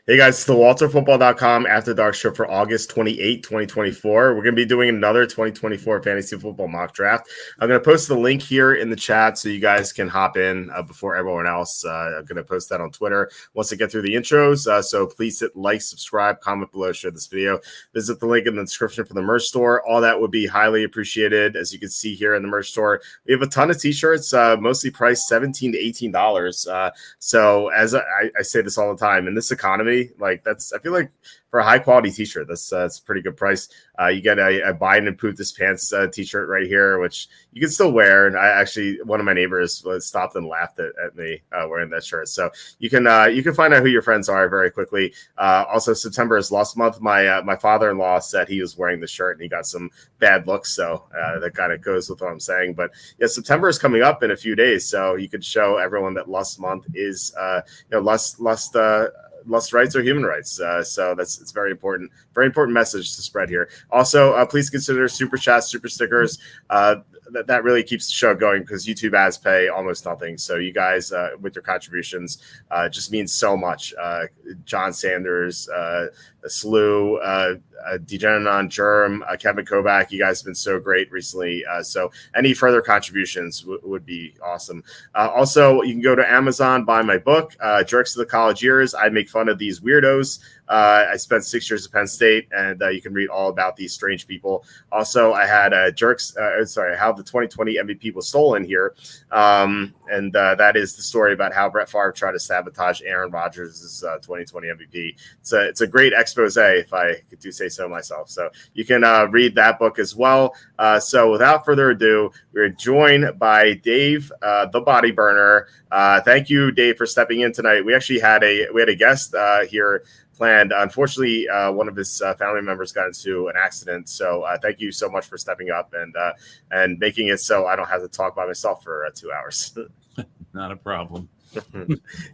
Hey guys, it's the WalterFootball.com After Dark show for August 28, 2024. We're going to be doing another 2024 fantasy football mock draft. I'm going to post the link here in the chat so you guys can hop in before everyone else. I'm going to post that on Twitter once I get through the intros. So please hit like, subscribe, comment below, share this video. Visit the link in the description for the merch store. All that would be highly appreciated. As you can see here in the merch store, we have a ton of t-shirts, mostly priced $17 to $18. So as I say this all the time, in this economy, like I feel like for a high quality t-shirt, that's a pretty good price. You get a Biden and Poop This Pants t-shirt right here, which you can still wear. And one of my neighbors stopped and laughed at me wearing that shirt. So you can find out who your friends are very quickly. Also, September is lost month. My father-in-law said he was wearing the shirt and he got some bad looks. So that kind of goes with what I'm saying. But yeah, September is coming up in a few days. So you could show everyone that lust month is, lust rights are human rights. So it's very important message to spread here. Also, please consider super chats, super stickers. That really keeps the show going because YouTube ads pay almost nothing. So you guys with your contributions just means so much. John Sanders, Slew, Degeneron, Germ, Kevin Kovac, you guys have been so great recently. So any further contributions would be awesome. Also, you can go to Amazon, buy my book, Jerks of the College Years. I make fun of these weirdos. I spent 6 years at Penn State, and you can read all about these strange people. Also, I had how the 2020 MVP was stolen here. And that is the story about how Brett Favre tried to sabotage Aaron Rodgers' 2020 MVP. It's a great expose, if I do say so myself. So you can read that book as well. So without further ado, we're joined by Dave, the Body Burner. Thank you, Dave, for stepping in tonight. We actually had a guest here planned. Unfortunately, one of his family members got into an accident. So thank you so much for stepping up and making it so I don't have to talk by myself for 2 hours. Not a problem.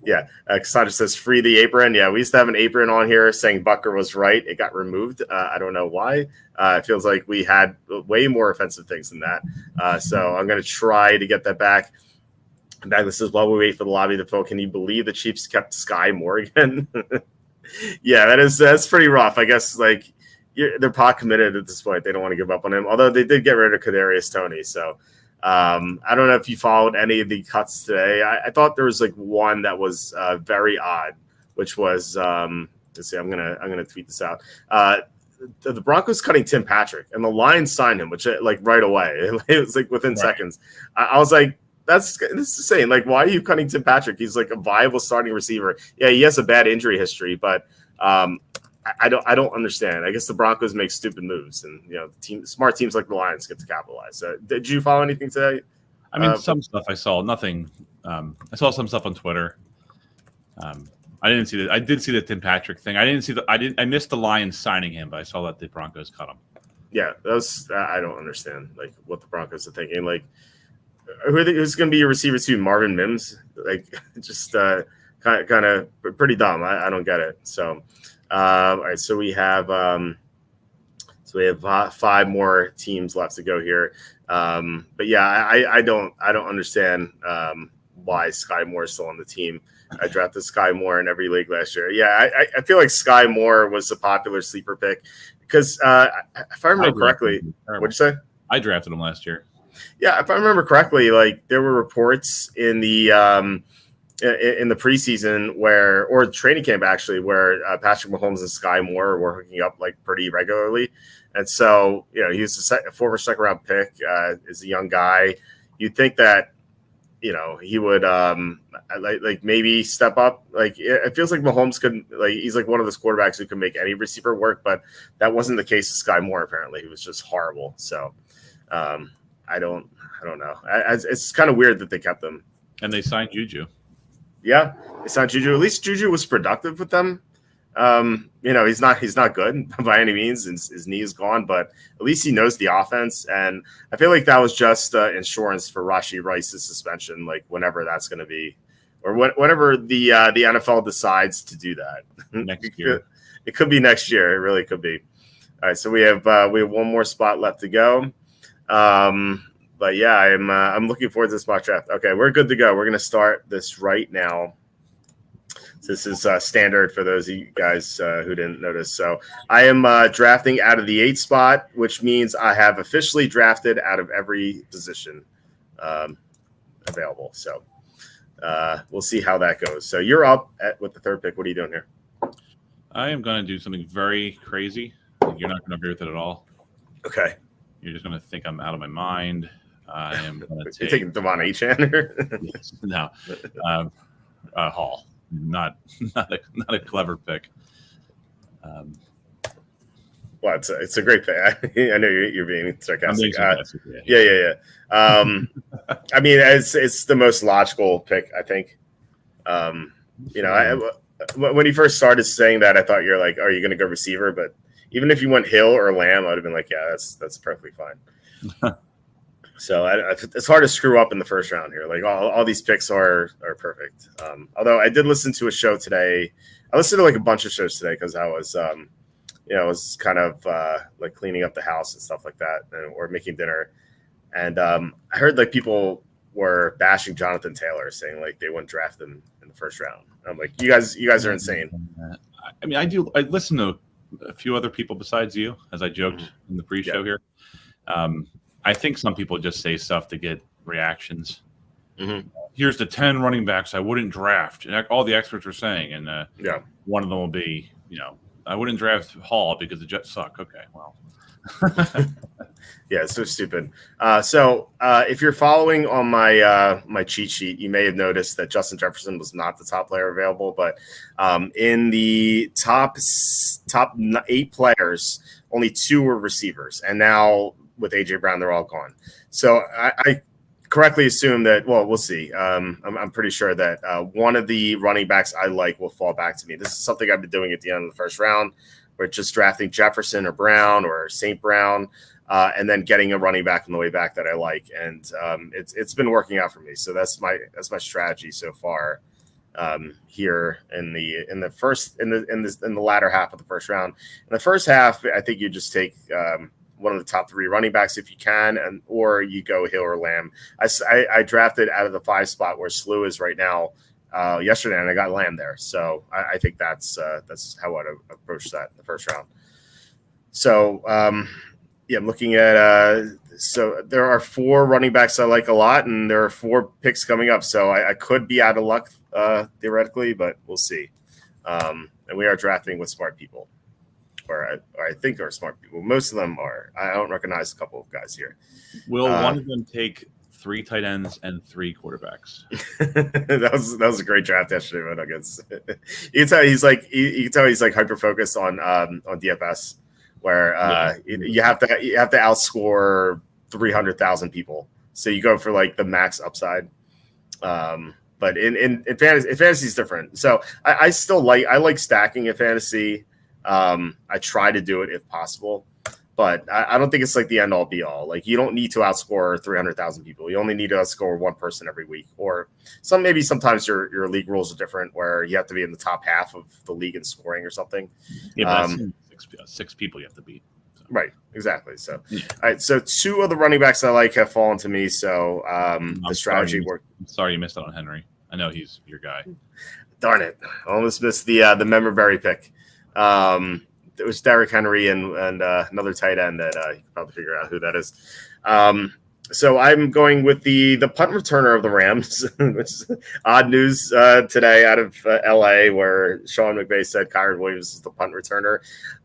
Yeah. Cassandra says, free the apron. Yeah, we used to have an apron on here saying Bucker was right. It got removed. I don't know why. It feels like we had way more offensive things than that. So I'm going to try to get that back. Douglas says, while we wait for the lobby to fill, can you believe the Chiefs kept Sky Morgan? Yeah, that's pretty rough. I guess they're pot committed at this point. They don't want to give up on him. Although they did get rid of Kadarius Toney. So I don't know if you followed any of the cuts today. I thought there was one that was very odd, which was let's see. I'm gonna tweet this out. The Broncos cutting Tim Patrick and the Lions signed him, which right away. It was within seconds. I was like, this is insane. Why are you cutting Tim Patrick? He's a viable starting receiver. Yeah, he has a bad injury history, but I don't understand. I guess the Broncos make stupid moves, and smart teams like the Lions get to capitalize. So, did you follow anything today? I mean, some stuff I saw. Nothing. I saw some stuff on Twitter. I didn't see that. I did see the Tim Patrick thing. I missed the Lions signing him, but I saw that the Broncos cut him. Yeah, I don't understand what the Broncos are thinking. Who's going to be your receiver too? Marvin Mims? Just kind of pretty dumb. I don't get it. So, all right. So we have 5 more teams left to go here. But yeah, I don't understand why Sky Moore is still on the team. I drafted Sky Moore in every league last year. Yeah, I feel like Sky Moore was a popular sleeper pick because if I remember correctly, what'd you say? I drafted him last year. Yeah, if I remember correctly, there were reports in the preseason or training camp actually, where Patrick Mahomes and Sky Moore were hooking up pretty regularly, and so he was a former second round pick. Is a young guy. You'd think that he would maybe step up. It feels like Mahomes could he's one of those quarterbacks who can make any receiver work, but that wasn't the case with Sky Moore. Apparently, he was just horrible. So. I don't know. It's kind of weird that they kept him. And they signed Juju. Yeah, they signed Juju. At least Juju was productive with them. He's not good by any means. His knee is gone, but at least he knows the offense. And I feel like that was just insurance for Rashee Rice's suspension, whenever that's going to be, or whenever the NFL decides to do that next year. It could be next year. It really could be. All right, so we have one more spot left to go. But yeah, I'm looking forward to this mock draft. Okay, we're good to go. We're going to start this right now. So this is standard for those of you guys who didn't notice. So I am drafting out of the 8th spot, which means I have officially drafted out of every position available. So we'll see how that goes. So you're up with the 3rd pick. What are you doing here? I am going to do something very crazy. You're not going to agree with it at all. Okay. You're just going to think I'm out of my mind. I am going to take. You're taking Devon Achane? Yes, no. Hall. Not a clever pick. Well, it's a great pick. I know you're being sarcastic. Yeah. I mean, it's the most logical pick, I think. When you first started saying that, I thought you're like, are you going to go receiver? But even if you went Hill or Lamb, I'd have been like, yeah, that's perfectly fine. So it's hard to screw up in the first round here. Like all these picks are perfect. Although I did listen to a show today. I listened to like a bunch of shows today because I was, I was kind of like cleaning up the house and stuff like that, or making dinner. And I heard like people were bashing Jonathan Taylor, saying like they wouldn't draft him in the first round. I'm like, you guys are insane. I mean, I listen to a few other people besides you, as I joked in the pre-show here. I think some people just say stuff to get reactions. Here's the 10 running backs I wouldn't draft, and all the experts are saying, and one of them will be, I wouldn't draft Hall because the Jets suck. Okay, well. Yeah, it's so stupid. So if you're following on my my cheat sheet, you may have noticed that Justin Jefferson was not the top player available, but in the top 8 players, only 2 were receivers, and now with AJ Brown, they're all gone. So I correctly assume that. Well, we'll see. I'm pretty sure that one of the running backs I like will fall back to me. This is something I've been doing at the end of the first round. We're just drafting Jefferson or Brown or St. Brown, and then getting a running back on the way back that I like, and it's been working out for me. So that's my strategy so far here in the latter half of the first round. In the first half, I think you just take one of the top 3 running backs if you can, or you go Hill or Lamb. I drafted out of the 5 spot where Slew is right now. Yesterday, and I got Lamb there, so I think that's how I'd approach that in the first round. So I'm looking at so there are 4 running backs I like a lot, and there are 4 picks coming up. So I could be out of luck theoretically, but we'll see. And we are drafting with smart people, or I think are smart people. Most of them are. I don't recognize a couple of guys here. Will one of them take 3 tight ends and 3 quarterbacks? that was a great draft yesterday, but I guess you can tell he's like hyper focused on DFS, where you have to outscore 300,000 people, so you go for like the max upside. But in fantasy is different. So I still like stacking in fantasy. I try to do it if possible. But I don't think it's like the end all be all. Like you don't need to outscore 300,000 people. You only need to outscore 1 person every week. Or sometimes your league rules are different, where you have to be in the top half of the league in scoring or something. Yeah, but 6 people you have to beat. So. Right, exactly. So, all right. So 2 of the running backs I like have fallen to me. So the strategy worked. I'm sorry you missed out on Henry. I know he's your guy. Darn it! I almost missed the Member Berry pick. It was Derrick Henry and another tight end that you can probably figure out who that is. So I'm going with the punt returner of the Rams, which is odd news today out of LA, where Sean McVay said Kyren Williams is the punt returner.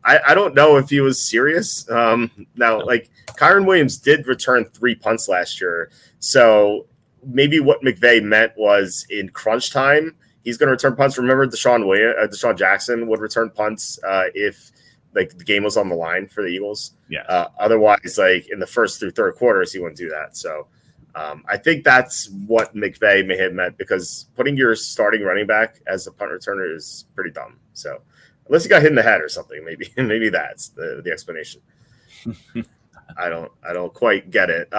I don't know if he was serious. Now, like Kyren Williams did return 3 punts last year. So maybe what McVay meant was in crunch time, he's going to return punts. Remember Deshaun Jackson would return punts if like the game was on the line for the Eagles. Yeah. Otherwise, like in the first through third quarters, he wouldn't do that. So I think that's what McVay may have meant, because putting your starting running back as a punt returner is pretty dumb. So unless he got hit in the head or something, maybe that's the explanation. I don't quite get it.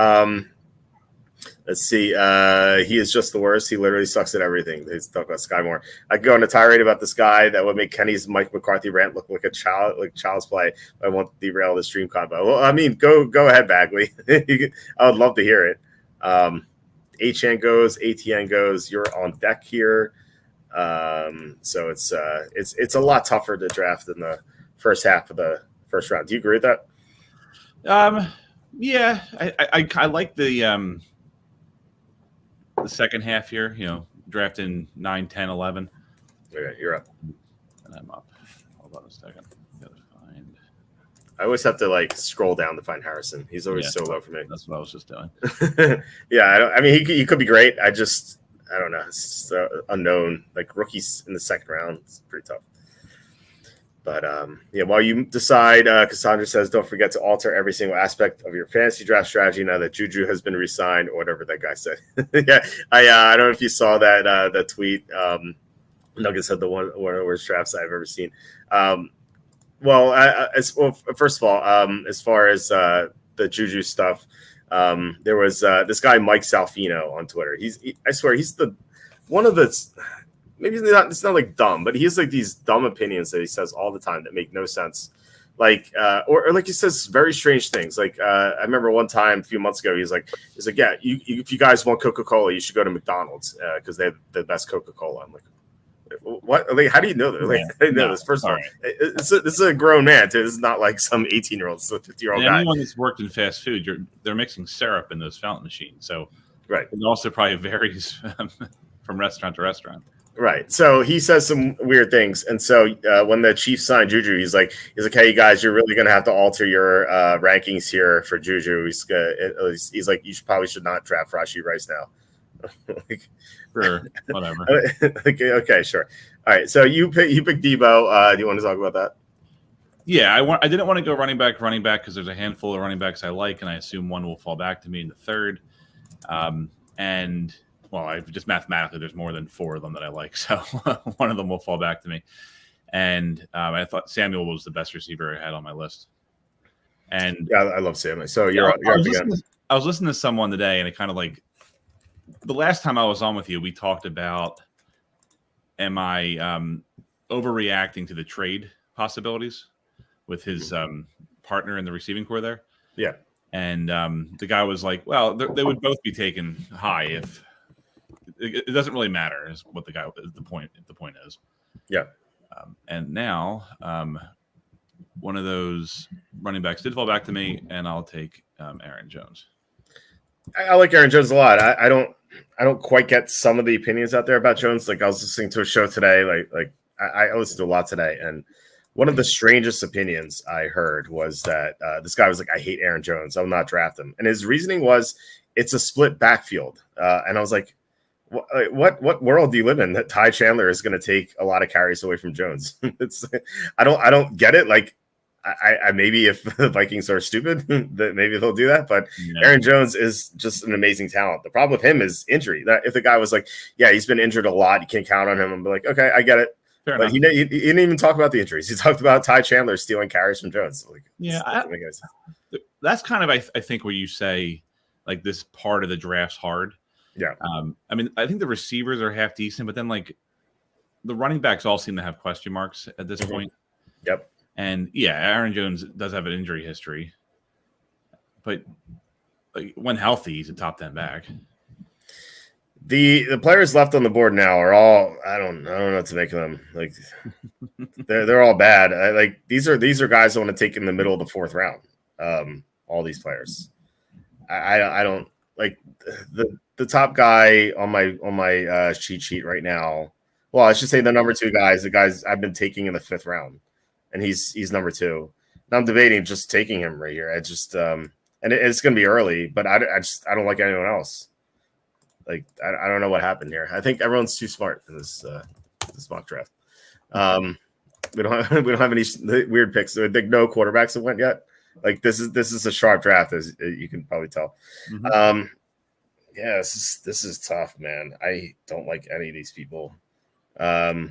Let's see. He is just the worst. He literally sucks at everything. He's talking about Sky Moore. I could go on a tirade about this guy that would make Kenny's Mike McCarthy rant look like child's play. I won't derail the stream combo. Well, I mean, go ahead, Bagley. I would love to hear it. HN goes, ATN goes. You're on deck here. So it's a lot tougher to draft in the first half of the first round. Do you agree with that? Yeah, I like the second half here. Drafting 9, 10, 11. Okay, you're up. And I'm up. Hold on a second. Gotta find. I always have to like scroll down to find Harrison. He's always so low for me. That's what I was just doing. Yeah, I mean, he could be great. I don't know. It's unknown. Like rookies in the second round, it's pretty tough. But while you decide, Cassandra says, don't forget to alter every single aspect of your fantasy draft strategy now that Juju has been re-signed or whatever that guy said. Yeah, I don't know if you saw that tweet. Nuggets had one of the worst drafts I've ever seen. First of all, as far as the Juju stuff, there was this guy Mike Salfino on Twitter. I swear he's one of the. Maybe it's not like dumb, but he has like these dumb opinions that he says all the time that make no sense. Like, or like he says very strange things. Like, I remember one time a few months ago, he's like, yeah, if you guys want Coca-Cola, you should go to McDonald's because they have the best Coca-Cola. I'm like, what? Like, how do you know that? Like, I didn't know this. First of all, this is a grown man too. This is not like some 18-year-old, it's a 50-year-old guy. Anyone that's worked in fast food, they're mixing syrup in those fountain machines. So right, it also probably varies from restaurant to restaurant. Right. So he says some weird things. And so when the Chiefs signed Juju, he's like, hey, guys, you're really going to have to alter your rankings here for Juju. He's like, you probably should not draft Rashee Rice now. Like, sure. Whatever. Okay, sure. All right. So you pick Debo. Do you want to talk about that? Yeah, I didn't want to go running back because there's a handful of running backs I like, and I assume one will fall back to me in the third. Well, I've just mathematically, there's more than 4 of them that I like. So one of them will fall back to me. And I thought Samuel was the best receiver I had on my list. And yeah, I love Samuel. So you're up again. I was listening to someone today, and it kind of like the last time I was on with you, we talked about, am I overreacting to the trade possibilities with his partner in the receiving core there? Yeah. And the guy was like, well, they would both be taken high if – it doesn't really matter is what the point is. Yeah. And now one of those running backs did fall back to me, and I'll take Aaron Jones. I like Aaron Jones a lot. I don't quite get some of the opinions out there about Jones. Like I was listening to a show today, like I listened to a lot today, and one of the strangest opinions I heard was that this guy was like, I hate Aaron Jones. I will not draft him. And his reasoning was it's a split backfield. And I was like, what world do you live in that Ty Chandler is going to take a lot of carries away from Jones? I don't get it. Like I maybe if the Vikings are stupid, that maybe they'll do that. But Aaron Jones is just an amazing talent. The problem with him is injury. That if the guy was like, yeah, he's been injured a lot, you can't count on him. I'm like, okay, I get it. Fair but he didn't even talk about the injuries. He talked about Ty Chandler stealing carries from Jones. Like, yeah, that's kind of I think where you say like this part of the draft's hard. Yeah. I mean, I think the receivers are half decent, but then like the running backs all seem to have question marks at this point. Yep. And yeah, Aaron Jones does have an injury history, but like when healthy, he's a top 10 back. The players left on the board now are all I don't know what to make of them. Like they're all bad. Like these are guys I want to take in the middle of the 4th round. All these players. I don't like the top guy on my cheat sheet right now. Well, I should say the number 2 guys, the guys I've been taking in the 5th round, and he's number 2. Now I'm debating just taking him right here. I just and it's going to be early, but I don't like anyone else. Like I don't know what happened here. I think everyone's too smart in this mock draft. We don't have any weird picks. I think no quarterbacks have went yet. Like this is a sharp draft, as you can probably tell. Mm-hmm. Yeah, this is tough, man. I don't like any of these people. Well,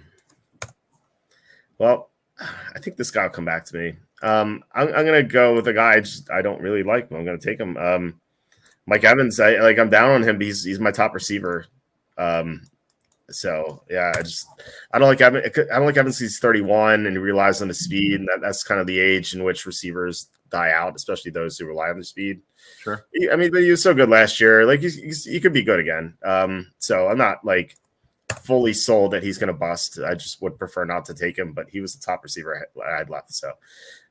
I think this guy will come back to me. I'm gonna go with a guy I don't really like. I'm gonna take him. Mike Evans. I'm down on him. He's my top receiver. So yeah, I don't like Evans. I don't like Evans. He's 31 and he relies on his speed, and that's kind of the age in which receivers die out, especially those who rely on their speed. Sure. I mean, but he was so good last year. Like he could be good again. So I'm not like fully sold that he's going to bust. I just would prefer not to take him, but he was the top receiver I had left. So,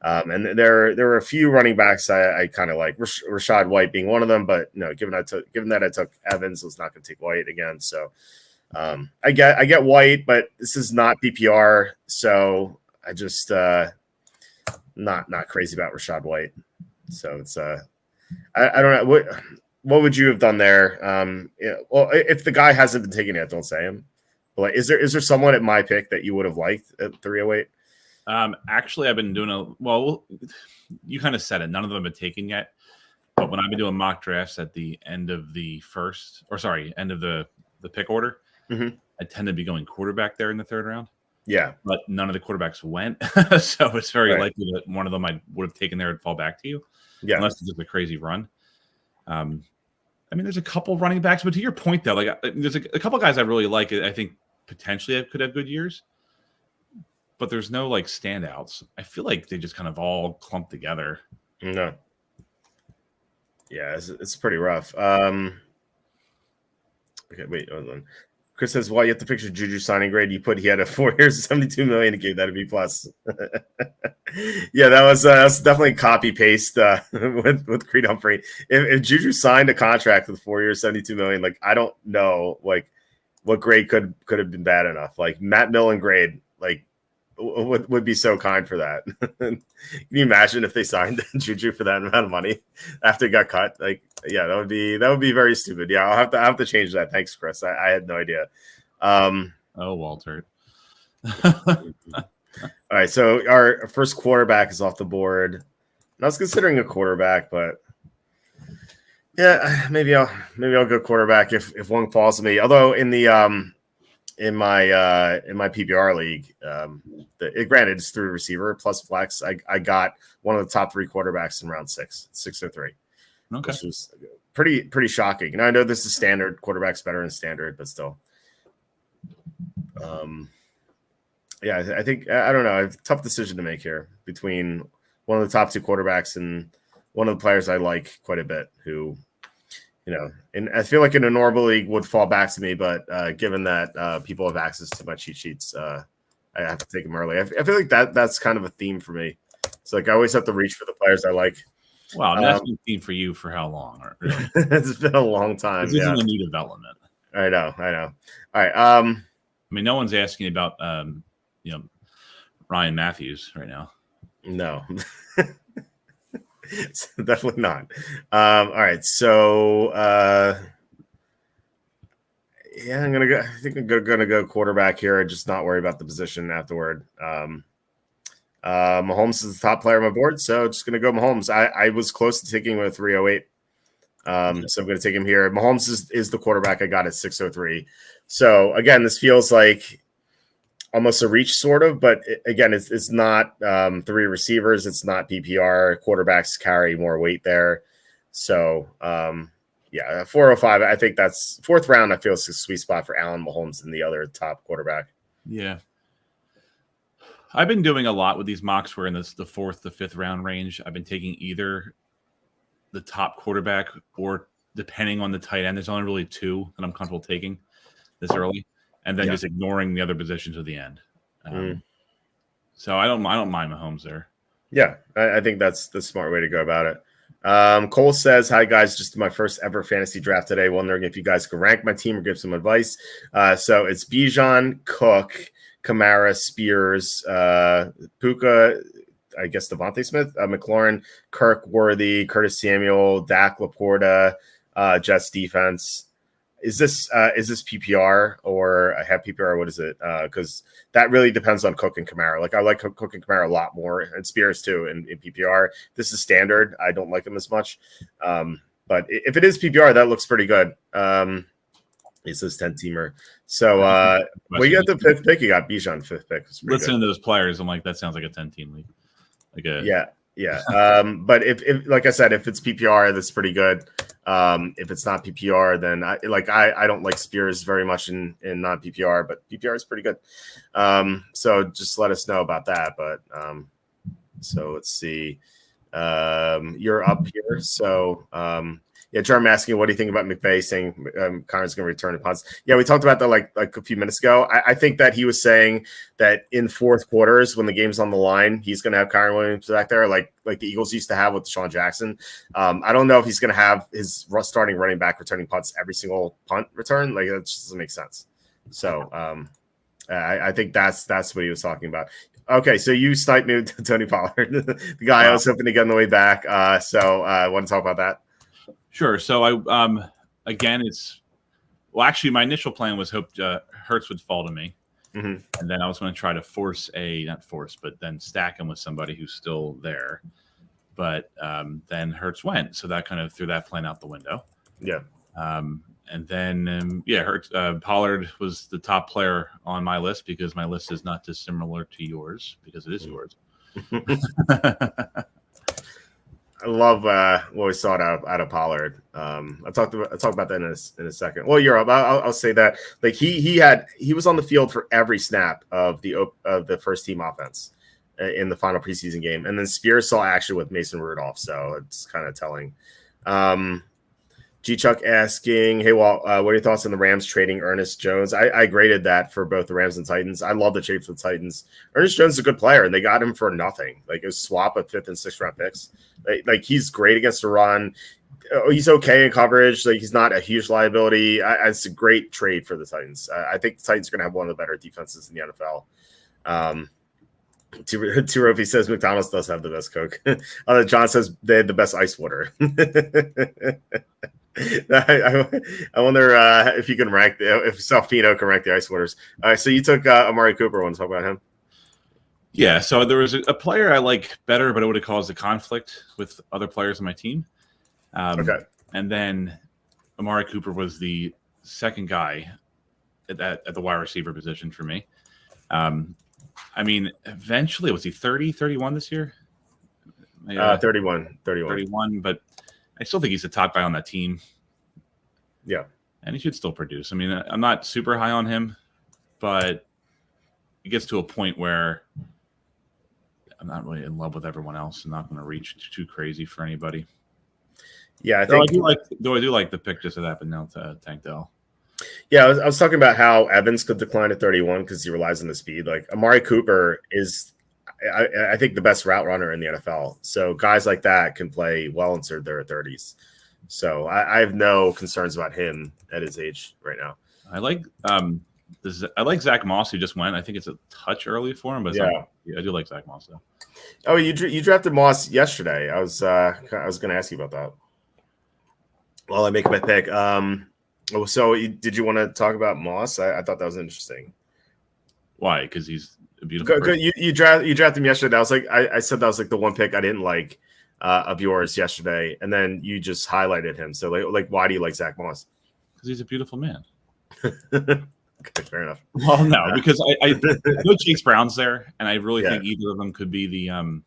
and there were a few running backs I kind of like, Rashad White being one of them, but given that I took Evans, I was not going to take White again. So, I get White, but this is not PPR, so I just not crazy about Rashad White. So it's I don't know what would you have done there? Well, if the guy hasn't been taking it, don't say him. But is there someone at my pick that you would have liked at 308? Actually, I've been doing you kind of said it. None of them have been taken yet. But when I've been doing mock drafts at the end of the end of the pick order, I tend to be going quarterback there in the third round. Yeah. But none of the quarterbacks went. So it's very likely that one of them I would have taken there and fall back to you. Yeah. Unless it's just a crazy run. I mean, there's a couple running backs, but to your point, though, like there's a couple guys I really like. I think potentially could have good years, but there's no like standouts. I feel like they just kind of all clump together. No. Yeah, it's pretty rough. Okay, wait, hold on. Chris says, "Well, you have to picture Juju signing grade. You put he had a 4 years, $72 million. He gave that a B plus." Yeah, that was definitely copy paste with Creed Humphrey. If Juju signed a contract with 4 years, $72 million, like I don't know, like what grade could have been bad enough. Like Matt Millen grade, like would be so kind for that. Can you imagine if they signed Juju for that amount of money after he got cut? Like, yeah, that would be very stupid. Yeah, I'll have to change that. Thanks, Chris. I had no idea. Walter. All right, so our first quarterback is off the board. And I was considering a quarterback, but yeah, maybe I'll go quarterback if one falls to me. Although in the in my PPR league, granted it's through receiver plus flex. I got one of the top 3 quarterbacks in round 603. Okay, which was pretty shocking. And I know this is standard. Quarterback's better in standard, but still. Yeah, I think I don't know. I have a tough decision to make here between one of the top 2 quarterbacks and one of the players I like quite a bit who, and I feel like in a normal league would fall back to me, but given that people have access to my cheat sheets, I have to take them early. I feel like that's kind of a theme for me. So like I always have to reach for the players I like. Wow, that's been a theme for you for how long? Really? It's been a long time. This isn't a new development. I know. All right. I mean, no one's asking about Ryan Matthews right now. No. Definitely not. All right, so yeah, I'm gonna go. I think I'm gonna go quarterback here and just not worry about the position afterward. Mahomes is the top player on my board, so just gonna go Mahomes. I was close to taking him at 308. So I'm gonna take him here. Mahomes is the quarterback I got at 603. So again, this feels like almost a reach sort of, but again, it's not 3 receivers. It's not PPR. Quarterbacks carry more weight there. So, yeah, 405, I think that's 4th round. I feel it's a sweet spot for Allen, Mahomes, and the other top quarterback. Yeah. I've been doing a lot with these mocks where in the 4th to 5th round range, I've been taking either the top quarterback or depending on the tight end. There's only really 2 that I'm comfortable taking this early. And then just ignoring the other positions at the end. So I don't mind Mahomes there. Yeah, I think that's the smart way to go about it. Cole says, "Hi guys, just my first ever fantasy draft today. Wondering if you guys could rank my team or give some advice." So it's Bijan, Cook, Kamara, Spears, Puka, I guess Devontae Smith, McLaurin, Kirk, Worthy, Curtis Samuel, Dak, Laporta, Jets defense. Is this PPR or I have PPR? What is it? Because that really depends on Cook and Kamara. Like I like Cook and Kamara a lot more, and Spears too in PPR. This is standard. I don't like them as much. But if it is PPR, that looks pretty good. It says 10-teamer. So well, you got the 5th pick. You got Bijan 5th pick. Listening to those players, I'm like, that sounds like a 10-team league. Yeah. But if like I said, if it's PPR, that's pretty good. If it's not PPR, then I don't like Spears very much in non PPR, but PPR is pretty good. So just let us know about that. But so let's see. You're up here. So, yeah, Jeremy asking, what do you think about McVay saying Connor's going to return to punts? Yeah, we talked about that like a few minutes ago. I think that he was saying that in fourth quarters, when the game's on the line, he's going to have Kyron Williams back there, like the Eagles used to have with Deshaun Jackson. I don't know if he's going to have his starting running back returning punts every single punt return. Like, that just doesn't make sense. So, I think that's what he was talking about. Okay, so you sniped me with Tony Pollard, the guy I was hoping to get on the way back. So I want to talk about that. Sure. So again, actually, my initial plan was hoped Hurts would fall to me, and then I was going to try to but then stack him with somebody who's still there. But then Hurts went, so that kind of threw that plan out the window. Yeah. And then, Hurts, Pollard was the top player on my list because my list is not dissimilar to yours because it is yours. I love what we saw out of Pollard. I'll talk about that in a second. Well, you're up. I'll say that like he was on the field for every snap of the first team offense in the final preseason game, and then Spears saw action with Mason Rudolph, so it's kind of telling. G Chuck asking, hey Walt, what are your thoughts on the Rams trading Ernest Jones? I graded that for both the Rams and Titans. I love the trade for the Titans. Ernest Jones is a good player, and they got him for nothing. Like, it was swap of 5th and 6th round picks. Like he's great against the run. He's okay in coverage. Like, he's not a huge liability. It's a great trade for the Titans. I think the Titans are going to have one of the better defenses in the NFL. T-Rope says McDonald's does have the best Coke. John says they had the best ice water. I wonder if you can rank if Salfino can rank the ice waters. All right, so you took Amari Cooper. Want to talk about him? Yeah, so there was a player I like better, but it would have caused a conflict with other players on my team. Okay. And then Amari Cooper was the second guy at the wide receiver position for me. I mean, eventually, was he 30, 31 this year? 31, but I still think he's the top guy on that team. Yeah. And he should still produce. I mean, I'm not super high on him, but it gets to a point where I'm not really in love with everyone else. I'm not going to reach too crazy for anybody. Yeah, I do like the pick just that happened now to Tank Dell. Yeah, I was talking about how Evans could decline to 31 because he relies on the speed. Like, Amari Cooper is, I think, the best route runner in the NFL. So guys like that can play well into their 30s. So I have no concerns about him at his age right now. I like Zach Moss, who just went. I think it's a touch early for him, but I do like Zach Moss though. Oh, you drafted Moss yesterday. I was going to ask you about that. While I make my pick. So did you want to talk about Moss? I thought that was interesting. Why? Because he's a beautiful person. You drafted him yesterday. I was like, I said that was like the one pick I didn't like of yours yesterday, and then you just highlighted him. So like why do you like Zach Moss? Because he's a beautiful man. Okay, fair enough. Well, no, because I know Chase Brown's there, and I really think either of them could be the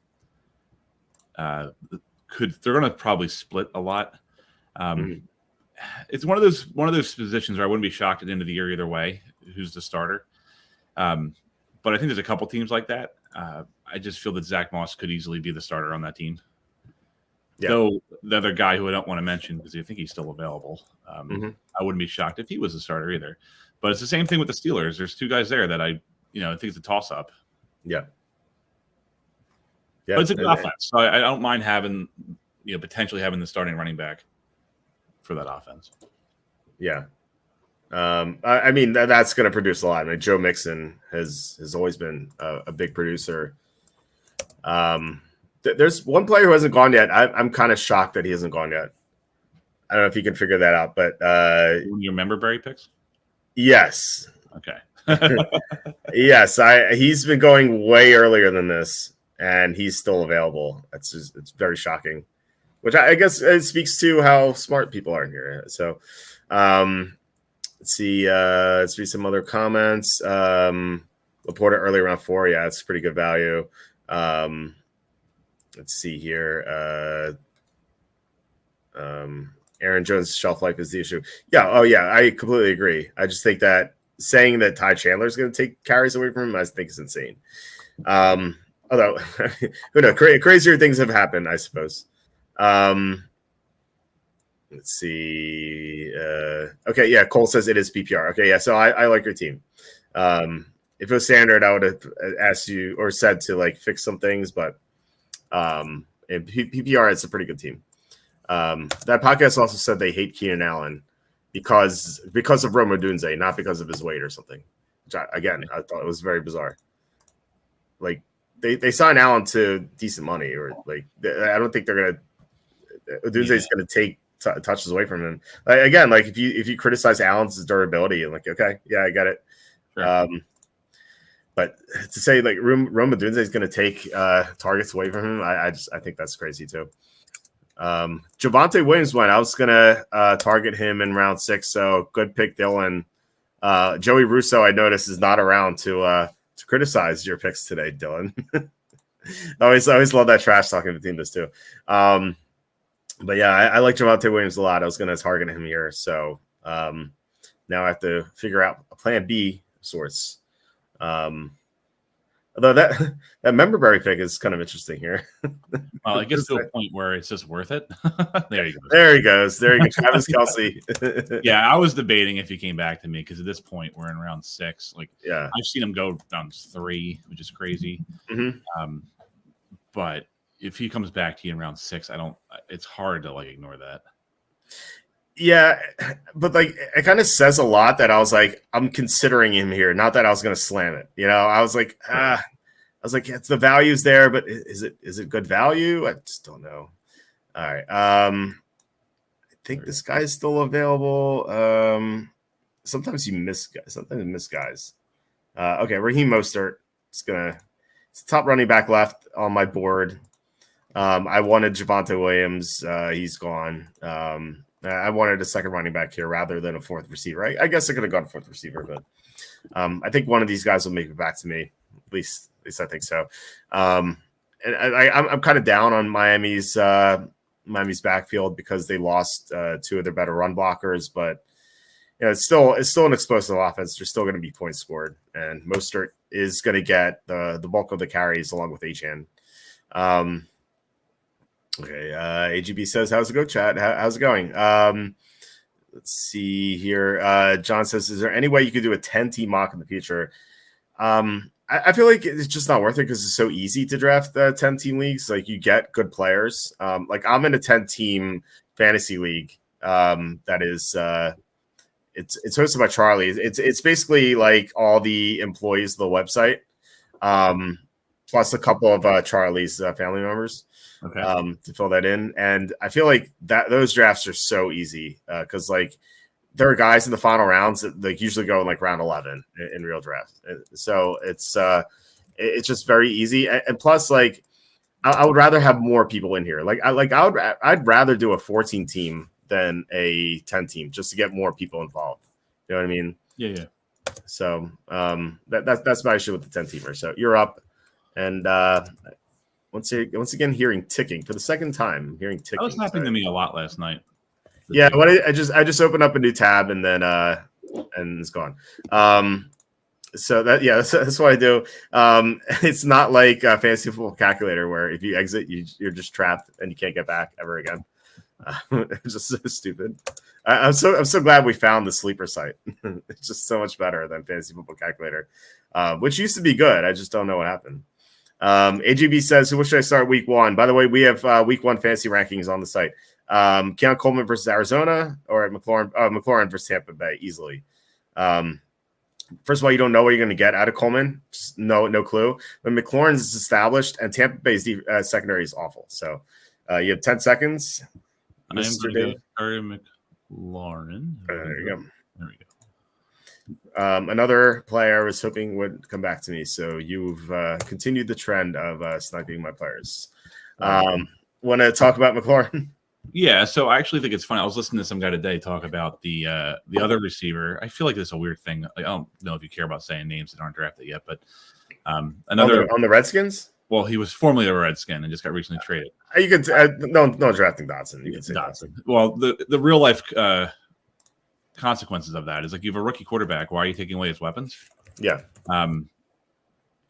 they're going to probably split a lot. It's one of those positions where I wouldn't be shocked at the end of the year either way who's the starter. But I think there's a couple teams like that. I just feel that Zach Moss could easily be the starter on that team. Yeah. Though the other guy who I don't want to mention because I think he's still available. I wouldn't be shocked if he was a starter either. But it's the same thing with the Steelers. There's two guys there that I think it's a toss-up. Yeah. But it's a good offense. So I don't mind having potentially having the starting running back for that offense. Yeah. I mean, that's going to produce a lot. I mean, Joe Mixon has always been a big producer. There's one player who hasn't gone yet. I'm kind of shocked that he hasn't gone yet. I don't know if you can figure that out, but you remember Barry picks? Yes. Okay. Yes, he's been going way earlier than this, and he's still available. It's very shocking. Which I guess it speaks to how smart people are here. So, let's see. Let's read some other comments. Laporta early around 4. Yeah, it's pretty good value. Let's see here. Aaron Jones' shelf life is the issue. Yeah. Oh, yeah. I completely agree. I just think that saying that Ty Chandler is going to take carries away from him, I think is insane. Although, who knows? Crazier things have happened, I suppose. Let's see. Okay, yeah. Cole says it is PPR. Okay, yeah. So I like your team. If it was standard, I would have asked you or said to like fix some things, but in PPR, it's a pretty good team. That podcast also said they hate Keenan Allen because of Roma Dunze, not because of his weight or something. Which I thought it was very bizarre. Like they signed Allen to decent money, or like I don't think they're gonna. Dunze is gonna take touches away from him. Again, like if you criticize Allen's durability, I'm like, okay, yeah, I get it. Sure. But to say like Roma Dunze is going to take targets away from him, I think that's crazy too. Javonte Williams went. I was going to target him in round 6, so good pick, Dylan. Joey Russo, I noticed, is not around to criticize your picks today, Dylan. I always love that trash talking between those two. But yeah, I like Javonte Williams a lot. I was going to target him here, so now I have to figure out a plan B of sorts. Although that member berry pick is kind of interesting here. Well, it gets to a point where it's just worth it. There you go. There he goes. There you go. Travis Kelce. Yeah, I was debating if he came back to me because at this point we're in round 6. Like, yeah, I've seen him go round 3, which is crazy. Mm-hmm. But if he comes back to you in round 6, it's hard to like ignore that. Yeah, but like it kind of says a lot that I was like, I'm considering him here. Not that I was going to slam it. You know, I was like, it's the value's there, but is it good value? I just don't know. All right. I think this guy's still available. Sometimes you miss guys. Sometimes you miss guys. Okay, Raheem Mostert. It's the top running back left on my board. I wanted Javonte Williams. He's gone. I wanted a second running back here rather than a fourth receiver. I guess I could have gone a fourth receiver, but I think one of these guys will make it back to me. At least I think so. And I'm kind of down on Miami's backfield because they lost 2 of their better run blockers, but you know, it's still an explosive offense. There's still going to be points scored, and Mostert is going to get the bulk of the carries along with Achane. Okay, AGB says, how's it go, chat? How's it going? Let's see here. John says, is there any way you could do a 10-team mock in the future? I feel like it's just not worth it because it's so easy to draft 10-team leagues. Like, you get good players. Like, I'm in a 10-team fantasy league that is it's hosted by Charlie. It's basically like all the employees of the website, plus a couple of Charlie's family members. Okay. To fill that in. And I feel like those drafts are so easy because like there are guys in the final rounds that like usually go in like round 11 in real drafts. So it's just very easy. And plus, like I would rather have more people in here. I'd rather do a 14 team than a 10 team just to get more people involved. You know what I mean? Yeah. So that's my issue with the 10 teamer. So you're up, and once again, hearing ticking for the second time. Hearing ticking. That was happening to me a lot last night. Yeah, I just opened up a new tab and then and it's gone. So that's what I do. It's not like a fantasy football calculator where if you exit, you're just trapped and you can't get back ever again. It's just so stupid. I'm so glad we found the sleeper site. It's just so much better than fantasy football calculator, which used to be good. I just don't know what happened. AGB says, who should I start week 1? By the way, we have week 1 fantasy rankings on the site. Keon Coleman versus Arizona or McLaurin versus Tampa Bay easily. First of all, you don't know what you're going to get out of Coleman. Just no clue. But McLaurin's is established and Tampa Bay's secondary is awful. So you have 10 seconds. I am going to go McLaurin. There you go. There we go. Another player I was hoping would come back to me. So you've continued the trend of sniping my players. Want to talk about McLaurin? Yeah, so I actually think it's funny. I was listening to some guy today talk about the other receiver. I feel like it's a weird thing. Like, I don't know if you care about saying names that aren't drafted yet, but another on the Redskins. Well, he was formerly a Redskin and just got recently traded. You could no drafting Dotson. You can say Dotson. Well, the real life consequences of that is like you have a rookie quarterback. Why are you taking away his weapons? Yeah.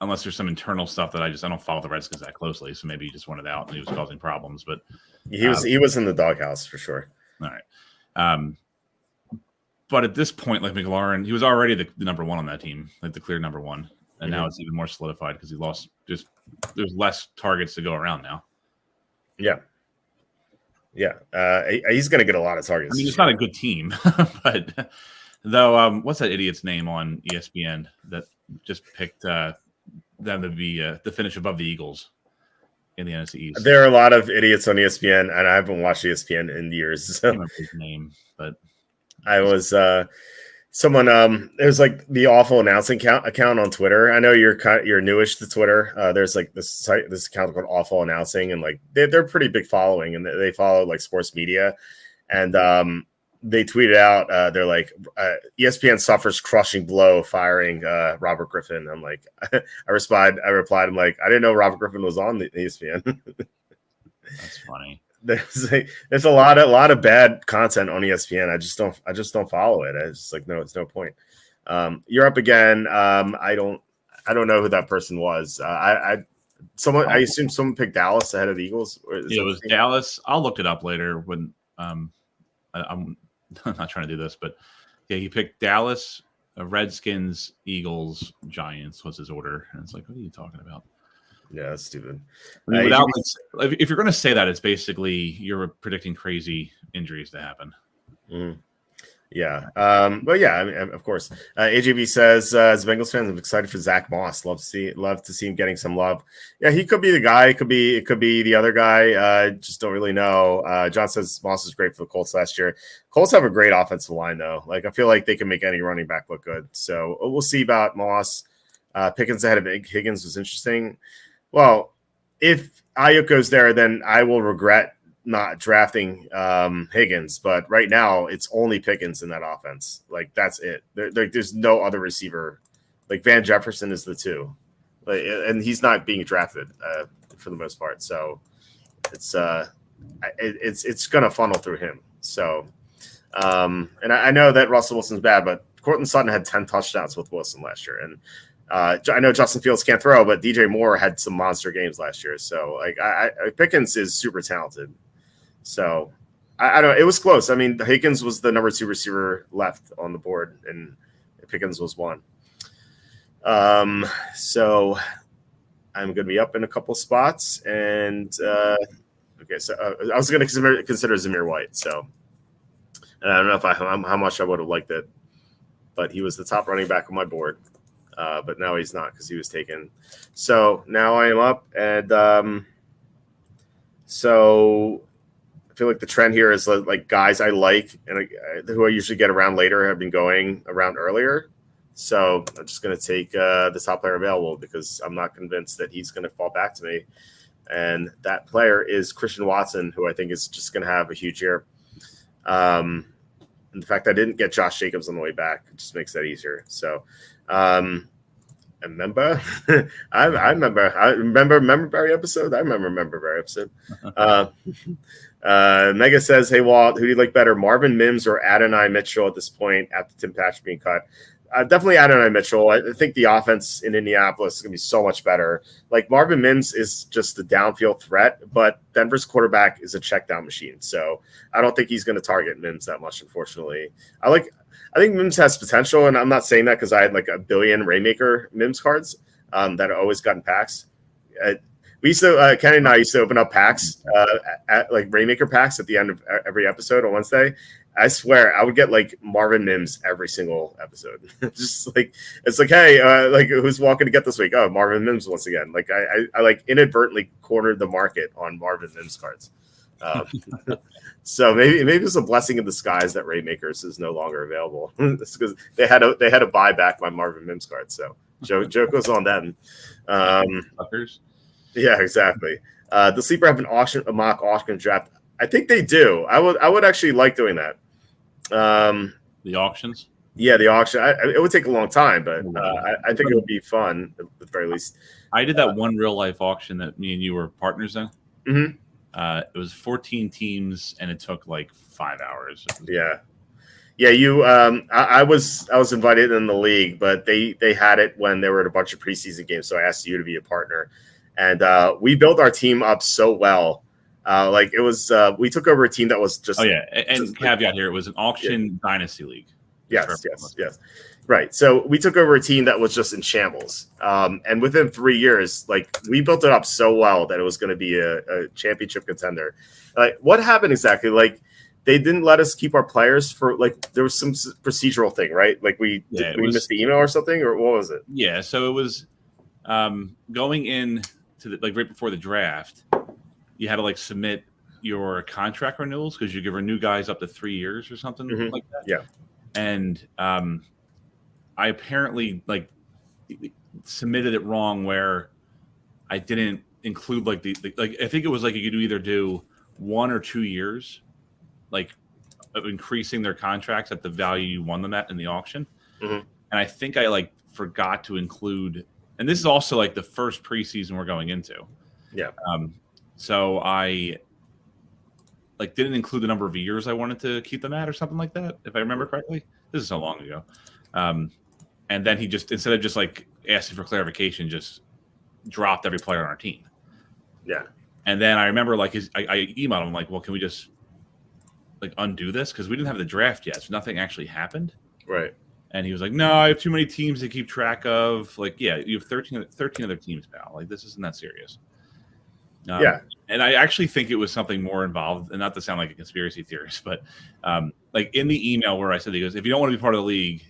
unless there's some internal stuff that I don't follow the Redskins that closely. So maybe he just wanted out and he was causing problems. But he was in the doghouse for sure. All right. But at this point, like McLaurin, he was already the number one on that team, like the clear number one. And now it's even more solidified because he lost. There's less targets to go around now. Yeah. Yeah. He's going to get a lot of targets. I mean, it's not a good team, but though, what's that idiot's name on ESPN that just picked them to be to finish above the Eagles in the NFC East? There are a lot of idiots on ESPN, and I haven't watched ESPN in years. So. I can't remember his name, but I was someone. There's like the awful announcing account on Twitter. I know you're newish to Twitter. There's like this account called Awful Announcing, and like they're pretty big following, and they follow like sports media, and they tweeted out they're like ESPN suffers crushing blow firing Robert Griffin. I'm like I replied I'm like I didn't know Robert Griffin was on the ESPN. That's funny. There's a lot of bad content on ESPN. I just don't follow it. It's just like no, it's no point. You're up again. I don't know who that person was. I assume someone picked Dallas ahead of the Eagles. It was Dallas. I'll look it up later when I'm not trying to do this, but yeah, he picked Dallas, Redskins, Eagles, Giants was his order, and it's like, what are you talking about? Yeah, that's stupid. I mean, if you're going to say that, it's basically you're predicting crazy injuries to happen. Mm-hmm. Yeah. But yeah, I mean, of course. AJB says, as a Bengals fan, I'm excited for Zach Moss. Love to see him getting some love. Yeah, he could be the guy. It could be the other guy. Just don't really know. John says Moss is great for the Colts last year. Colts have a great offensive line, though. Like, I feel like they can make any running back look good. So we'll see about Moss. Pickens ahead of Higgins was interesting. Well, if Ayuk goes there, then I will regret not drafting Higgins. But right now, it's only Pickens in that offense. Like, that's it. There's no other receiver. Like, Van Jefferson is the two. Like, and he's not being drafted for the most part. So it's going to funnel through him. So, and I know that Russell Wilson's bad, but Courtland Sutton had 10 touchdowns with Wilson last year. And I know Justin Fields can't throw, but DJ Moore had some monster games last year. So, like, Pickens is super talented. So, I don't know. It was close. I mean, Higgins was the number 2 receiver left on the board, and Pickens was 1. So, I'm going to be up in a couple spots. And, okay, so I was going to consider Zamir White. So, and I don't know how much I would have liked it, but he was the top running back on my board. But now he's not because he was taken. So now I am up, and so I feel like the trend here is like guys I like and who I usually get around later have been going around earlier. So I'm just going to take the top player available because I'm not convinced that he's going to fall back to me. And that player is Christian Watson, who I think is just going to have a huge year. And the fact I didn't get Josh Jacobs on the way back just makes that easier. So, I remember Barry episode. I remember Barry episode. Mega says, "Hey Walt, who do you like better, Marvin Mims or Adonai Mitchell at this point after Tim Patrick being cut?" Definitely Adonai Mitchell. I think the offense in Indianapolis is going to be so much better. Like Marvin Mims is just a downfield threat, but Denver's quarterback is a check down machine. So I don't think he's going to target Mims that much, unfortunately. I think Mims has potential, and I'm not saying that because I had like a billion Rainmaker Mims cards that I always got in packs. We used to, Kenny and I used to open up packs, at like Rainmaker packs at the end of every episode on Wednesday. I swear I would get like Marvin Mims every single episode. Just like, it's like, hey, like who's walking to get this week? Oh, Marvin Mims once again. Like I like inadvertently cornered the market on Marvin Mims cards. So maybe it's a blessing in disguise that Rainmakers is no longer available. It's because they had to buy back my Marvin Mims card. So joke goes on them. Yeah, exactly. The Sleeper have a mock auction draft. I think they do. I would actually like doing that. The auctions? Yeah, the auction. It would take a long time, but I think it would be fun at the very least. I did that one real life auction that me and you were partners in. Mm-hmm. It was 14 teams, and it took like 5 hours. Yeah. Yeah, you. I was invited in the league, but they had it when there were a bunch of preseason games, so I asked you to be a partner, and we built our team up so well. Like it was, we took over a team that was just. Oh yeah, and just, caveat here: it was an auction dynasty league. Yes. Right. So we took over a team that was just in shambles, and within 3 years, like we built it up so well that it was going to be a championship contender. Like, what happened exactly? Like, they didn't let us keep our players for like there was some procedural thing, right? Like we missed the email or something, or what was it? Yeah, so it was going in to the, like right before the draft. You had to like submit your contract renewals because you could renew guys up to 3 years or something like that. Yeah, and I apparently like submitted it wrong where I didn't include like the like I think it was like you could either do 1 or 2 years like of increasing their contracts at the value you won them at in the auction. And I think I like forgot to include, and this is also like the first preseason we're going into. Yeah. So I like didn't include the number of years I wanted to keep them at or something like that, if I remember correctly. This is so long ago. And then he just, instead of just like asking for clarification, just dropped every player on our team. Yeah. And then I remember like I emailed him like, well, can we just like undo this? Because we didn't have the draft yet. So nothing actually happened. Right. And he was like, no, I have too many teams to keep track of. Like, yeah, you have 13 other teams, pal. Like, this isn't that serious. Yeah. And I actually think it was something more involved, and not to sound like a conspiracy theorist, but like in the email where I said, he goes, if you don't want to be part of the league,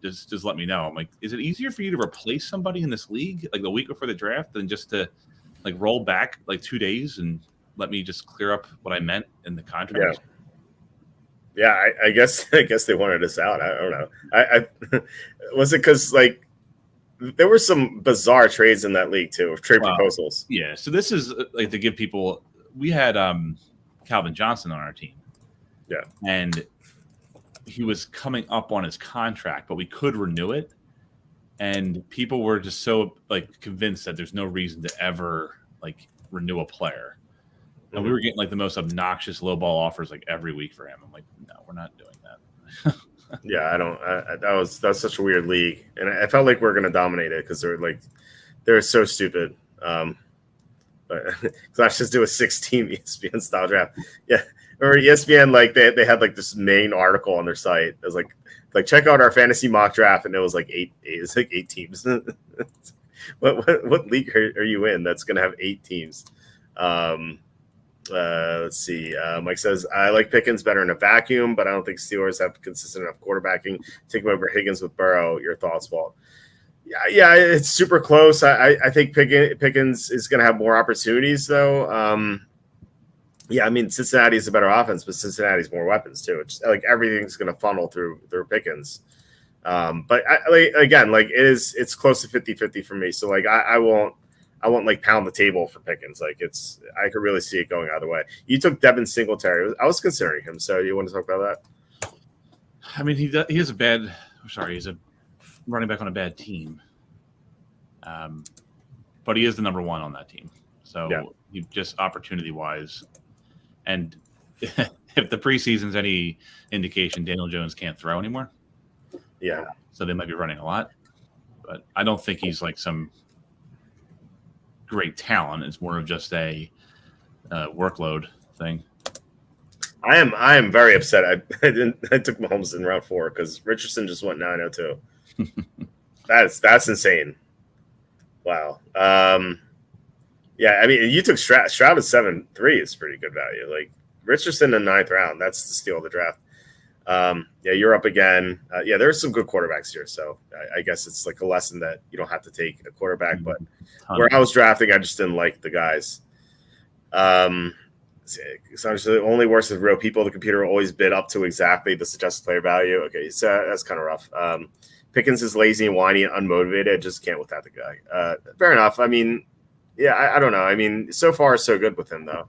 just let me know. I'm like, is it easier for you to replace somebody in this league like the week before the draft than just to like roll back like 2 days and let me just clear up what I meant in the contract? Yeah, I guess they wanted us out. I don't know. I was it because like there were some bizarre trades in that league too, trade proposals. Yeah, so this is like to give people. We had Calvin Johnson on our team. Yeah, and he was coming up on his contract, but we could renew it. And people were just so like convinced that there's no reason to ever like renew a player. And we were getting like the most obnoxious lowball offers like every week for him. I'm like, no, we're not doing that. Yeah, I don't. That was such a weird league, and I felt like we are going to dominate it because they're so stupid. But let's just do a 6-team ESPN style draft. Yeah, or ESPN like they had like this main article on their site. It was like check out our fantasy mock draft, and it was like eight teams. What league are you in that's going to have 8 teams? Let's see. Mike says, I like Pickens better in a vacuum, but I don't think Steelers have consistent enough quarterbacking. Take him over Higgins with Burrow. Your thoughts, Walt? Yeah, it's super close. I think Pickens is going to have more opportunities, though. Yeah, I mean, Cincinnati is a better offense, but Cincinnati's more weapons, too. It's like everything's going to funnel through Pickens. But it's close to 50-50 for me. So, like, I won't like pound the table for Pickens. Like I could really see it going either way. You took Devin Singletary. I was considering him. So you want to talk about that? I mean, he's a running back on a bad team. But he is the number 1 on that team. So he just opportunity wise. And if the preseason's any indication, Daniel Jones can't throw anymore. Yeah. So they might be running a lot, but I don't think he's like some great talent. It's more of just a workload thing. I am very upset. I took Mahomes in round 4 because Richardson just went 902. That's insane. Wow. Yeah, I mean, you took Stroud at 7-3 is pretty good value. Like Richardson in 9th round, that's the steal of the draft. Yeah, you're up again. Yeah, there's some good quarterbacks here, so I guess it's like a lesson that you don't have to take a quarterback. But where I was drafting, I just didn't like the guys. Essentially, it only works with real people. The computer will always bid up to exactly the suggested player value. Okay, so that's kind of rough. Pickens is lazy and whiny and unmotivated. Just can't without the guy. Fair enough. I mean, yeah, I don't know. I mean, so far so good with him though.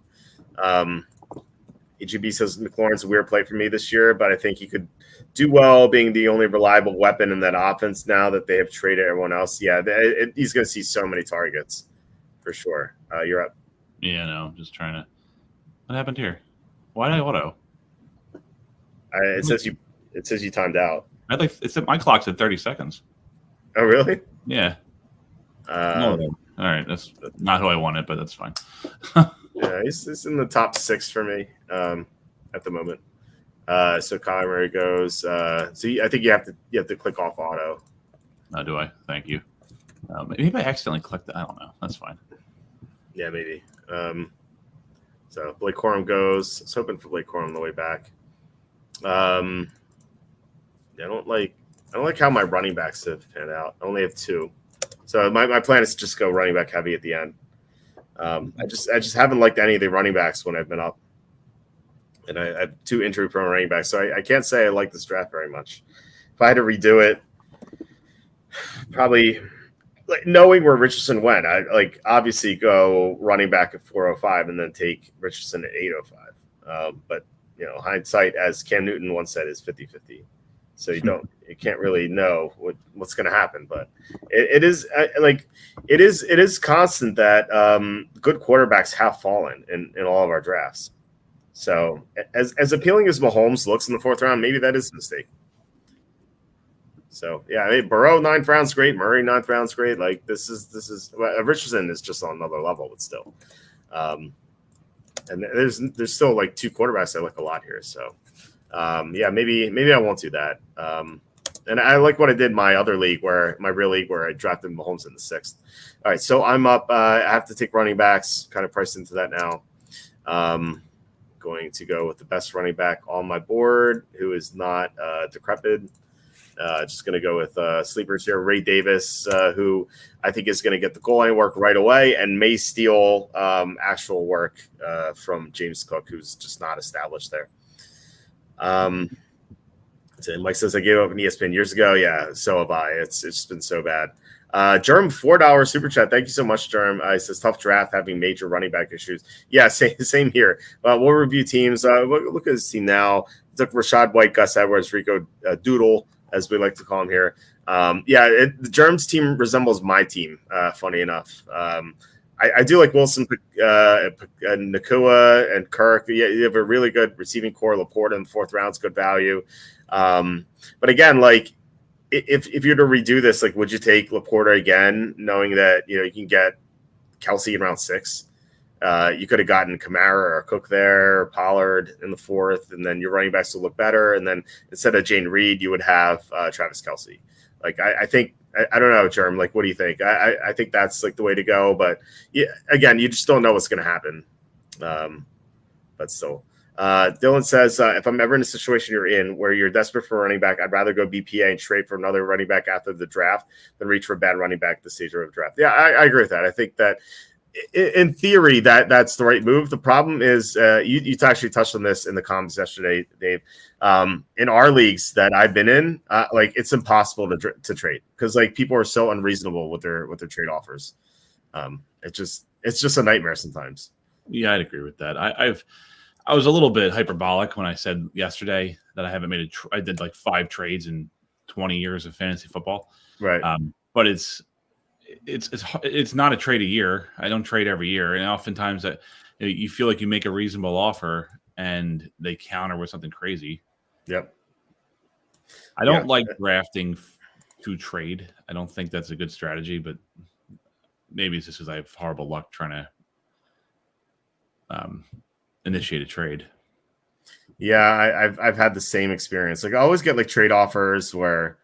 EGB says McLaurin's a weird play for me this year, but I think he could do well being the only reliable weapon in that offense now that they have traded everyone else. Yeah, he's going to see so many targets for sure. You're up. Yeah, no, I'm just trying to. What happened here? Why did I auto? It says you. It says you timed out. It's my clock's at 30 seconds. Oh, really? Yeah. No. All right. That's not who I wanted, but that's fine. Yeah, he's in the top 6 for me at the moment. So Kyler Murray goes. I think you have to click off auto. Do I? Thank you. Maybe I accidentally clicked it. I don't know. That's fine. Yeah, maybe. So Blake Corum goes. I was hoping for Blake Corum on the way back. I don't like how my running backs have panned out. I only have 2. So my plan is to just go running back heavy at the end. I just haven't liked any of the running backs when I've been up. And I have 2 injury-prone running backs, so I can't say I like this draft very much. If I had to redo it, probably knowing where Richardson went, I obviously go running back at 405 and then take Richardson at 805. But hindsight, as Cam Newton once said, is 50-50. So you can't really know what's going to happen. But it is constant that good quarterbacks have fallen in all of our drafts. So as appealing as Mahomes looks in the 4th round, maybe that is a mistake. So yeah, I mean, Burrow 9th round's great, Murray 9th round's great. Like this is Richardson is just on another level, but still, and there's still like 2 quarterbacks I like a lot here. So yeah, maybe I won't do that. And I like what I did in my other league, my real league, where I drafted Mahomes in the 6th. All right, so I'm up. I have to take running backs, kind of priced into that now. Going to go with the best running back on my board, who is not decrepit. Just going to go with sleepers here. Ray Davis, who I think is going to get the goal line work right away and may steal actual work from James Cook, who's just not established there. So Mike says I gave up an ESPN years ago. Yeah, so have I. It's just been so bad. Germ, $4 super chat. Thank you so much, Germ. It says tough draft, having major running back issues. Yeah, same here. We'll review teams. Look at this team now. Took Rashad White, Gus Edwards, Rico Doodle, as we like to call him here. The Germs team resembles my team. Funny enough, I do like Wilson, Nakua, and Kirk. You have a really good receiving core. Laporta in the 4th round is good value. But again, if you're to redo this, would you take Laporta again, knowing that you can get Kelsey in round 6? You could have gotten Kamara or Cook there, or Pollard in the 4th, and then your running backs will look better. And then instead of Jane Reed, you would have Travis Kelsey. I think I don't know, Germ. What do you think? I think that's the way to go. But yeah, again, you just don't know what's going to happen. But still. Dylan says, if I'm ever in a situation you're in where you're desperate for a running back, I'd rather go BPA and trade for another running back after the draft than reach for a bad running back at the stage of the draft. Yeah, I agree with that. I think that in theory that's the right move. The problem is you actually touched on this in the comments yesterday, Dave. In our leagues that I've been in, it's impossible to trade because people are so unreasonable with their trade offers. It's just a nightmare sometimes. Yeah, I'd agree with that. I was a little bit hyperbolic when I said yesterday that I haven't made I did 5 trades in 20 years of fantasy football. Right. But it's not a trade a year. I don't trade every year. And oftentimes that you feel like you make a reasonable offer and they counter with something crazy. Yep. I don't like drafting to trade. I don't think that's a good strategy, but maybe it's just because I have horrible luck trying to initiate a trade. Yeah, I've had the same experience. I always get trade offers where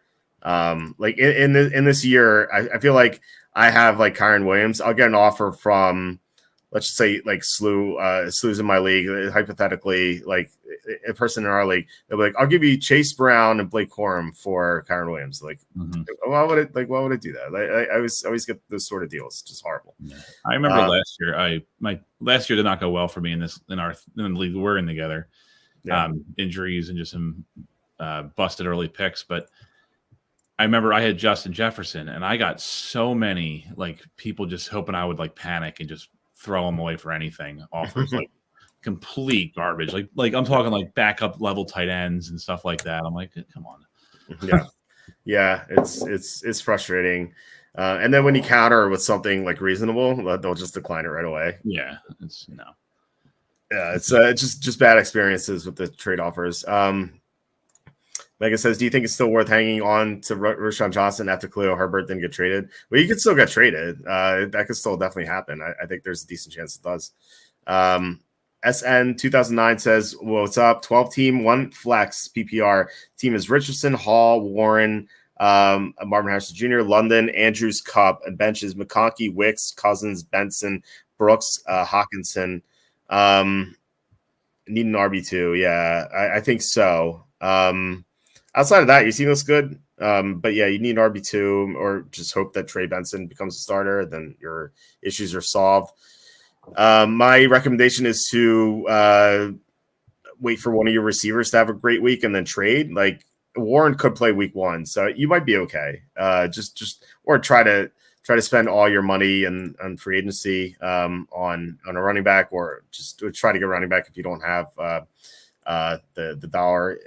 in this year, I feel like I have Kyron Williams. I'll get an offer from, let's just say Slew's in my league, hypothetically, a person in our league. They'll be I'll give you Chase Brown and Blake Corum for Kyron Williams. Why would I do that? I always get those sort of deals. It's just horrible. Yeah. I remember last year. My last year did not go well for me in the league we're in together. Yeah. Injuries and just some busted early picks, but I remember I had Justin Jefferson, and I got so many people just hoping I would panic and just throw him away for anything. Offers complete garbage. I'm talking backup level tight ends and stuff like that. I'm come on. Yeah, it's frustrating. And then when you counter with something reasonable, they'll just decline it right away. Yeah, it's no. Yeah, it's just bad experiences with the trade offers. Megan says, do you think it's still worth hanging on to Rashawn Johnson after Khalil Herbert didn't get traded? Well, you could still get traded. That could still definitely happen. I think there's a decent chance it does. SN 2009 says, well, what's up? 12 team, 1 flex PPR. Team is Richardson, Hall, Warren, Marvin Harrison Jr., London, Andrews, Cup, and benches McConkey, Wicks, Cousins, Benson, Brooks, Hawkinson. Need an RB2. Yeah, I think so. Outside of that, your team looks good. But yeah, you need an RB2 or just hope that Trey Benson becomes a starter. Then your issues are solved. My recommendation is to wait for one of your receivers to have a great week and then trade. Like Warren could play week 1, so you might be okay. Just or try to spend all your money on free agency on a running back, or just try to get a running back if you don't have the dollar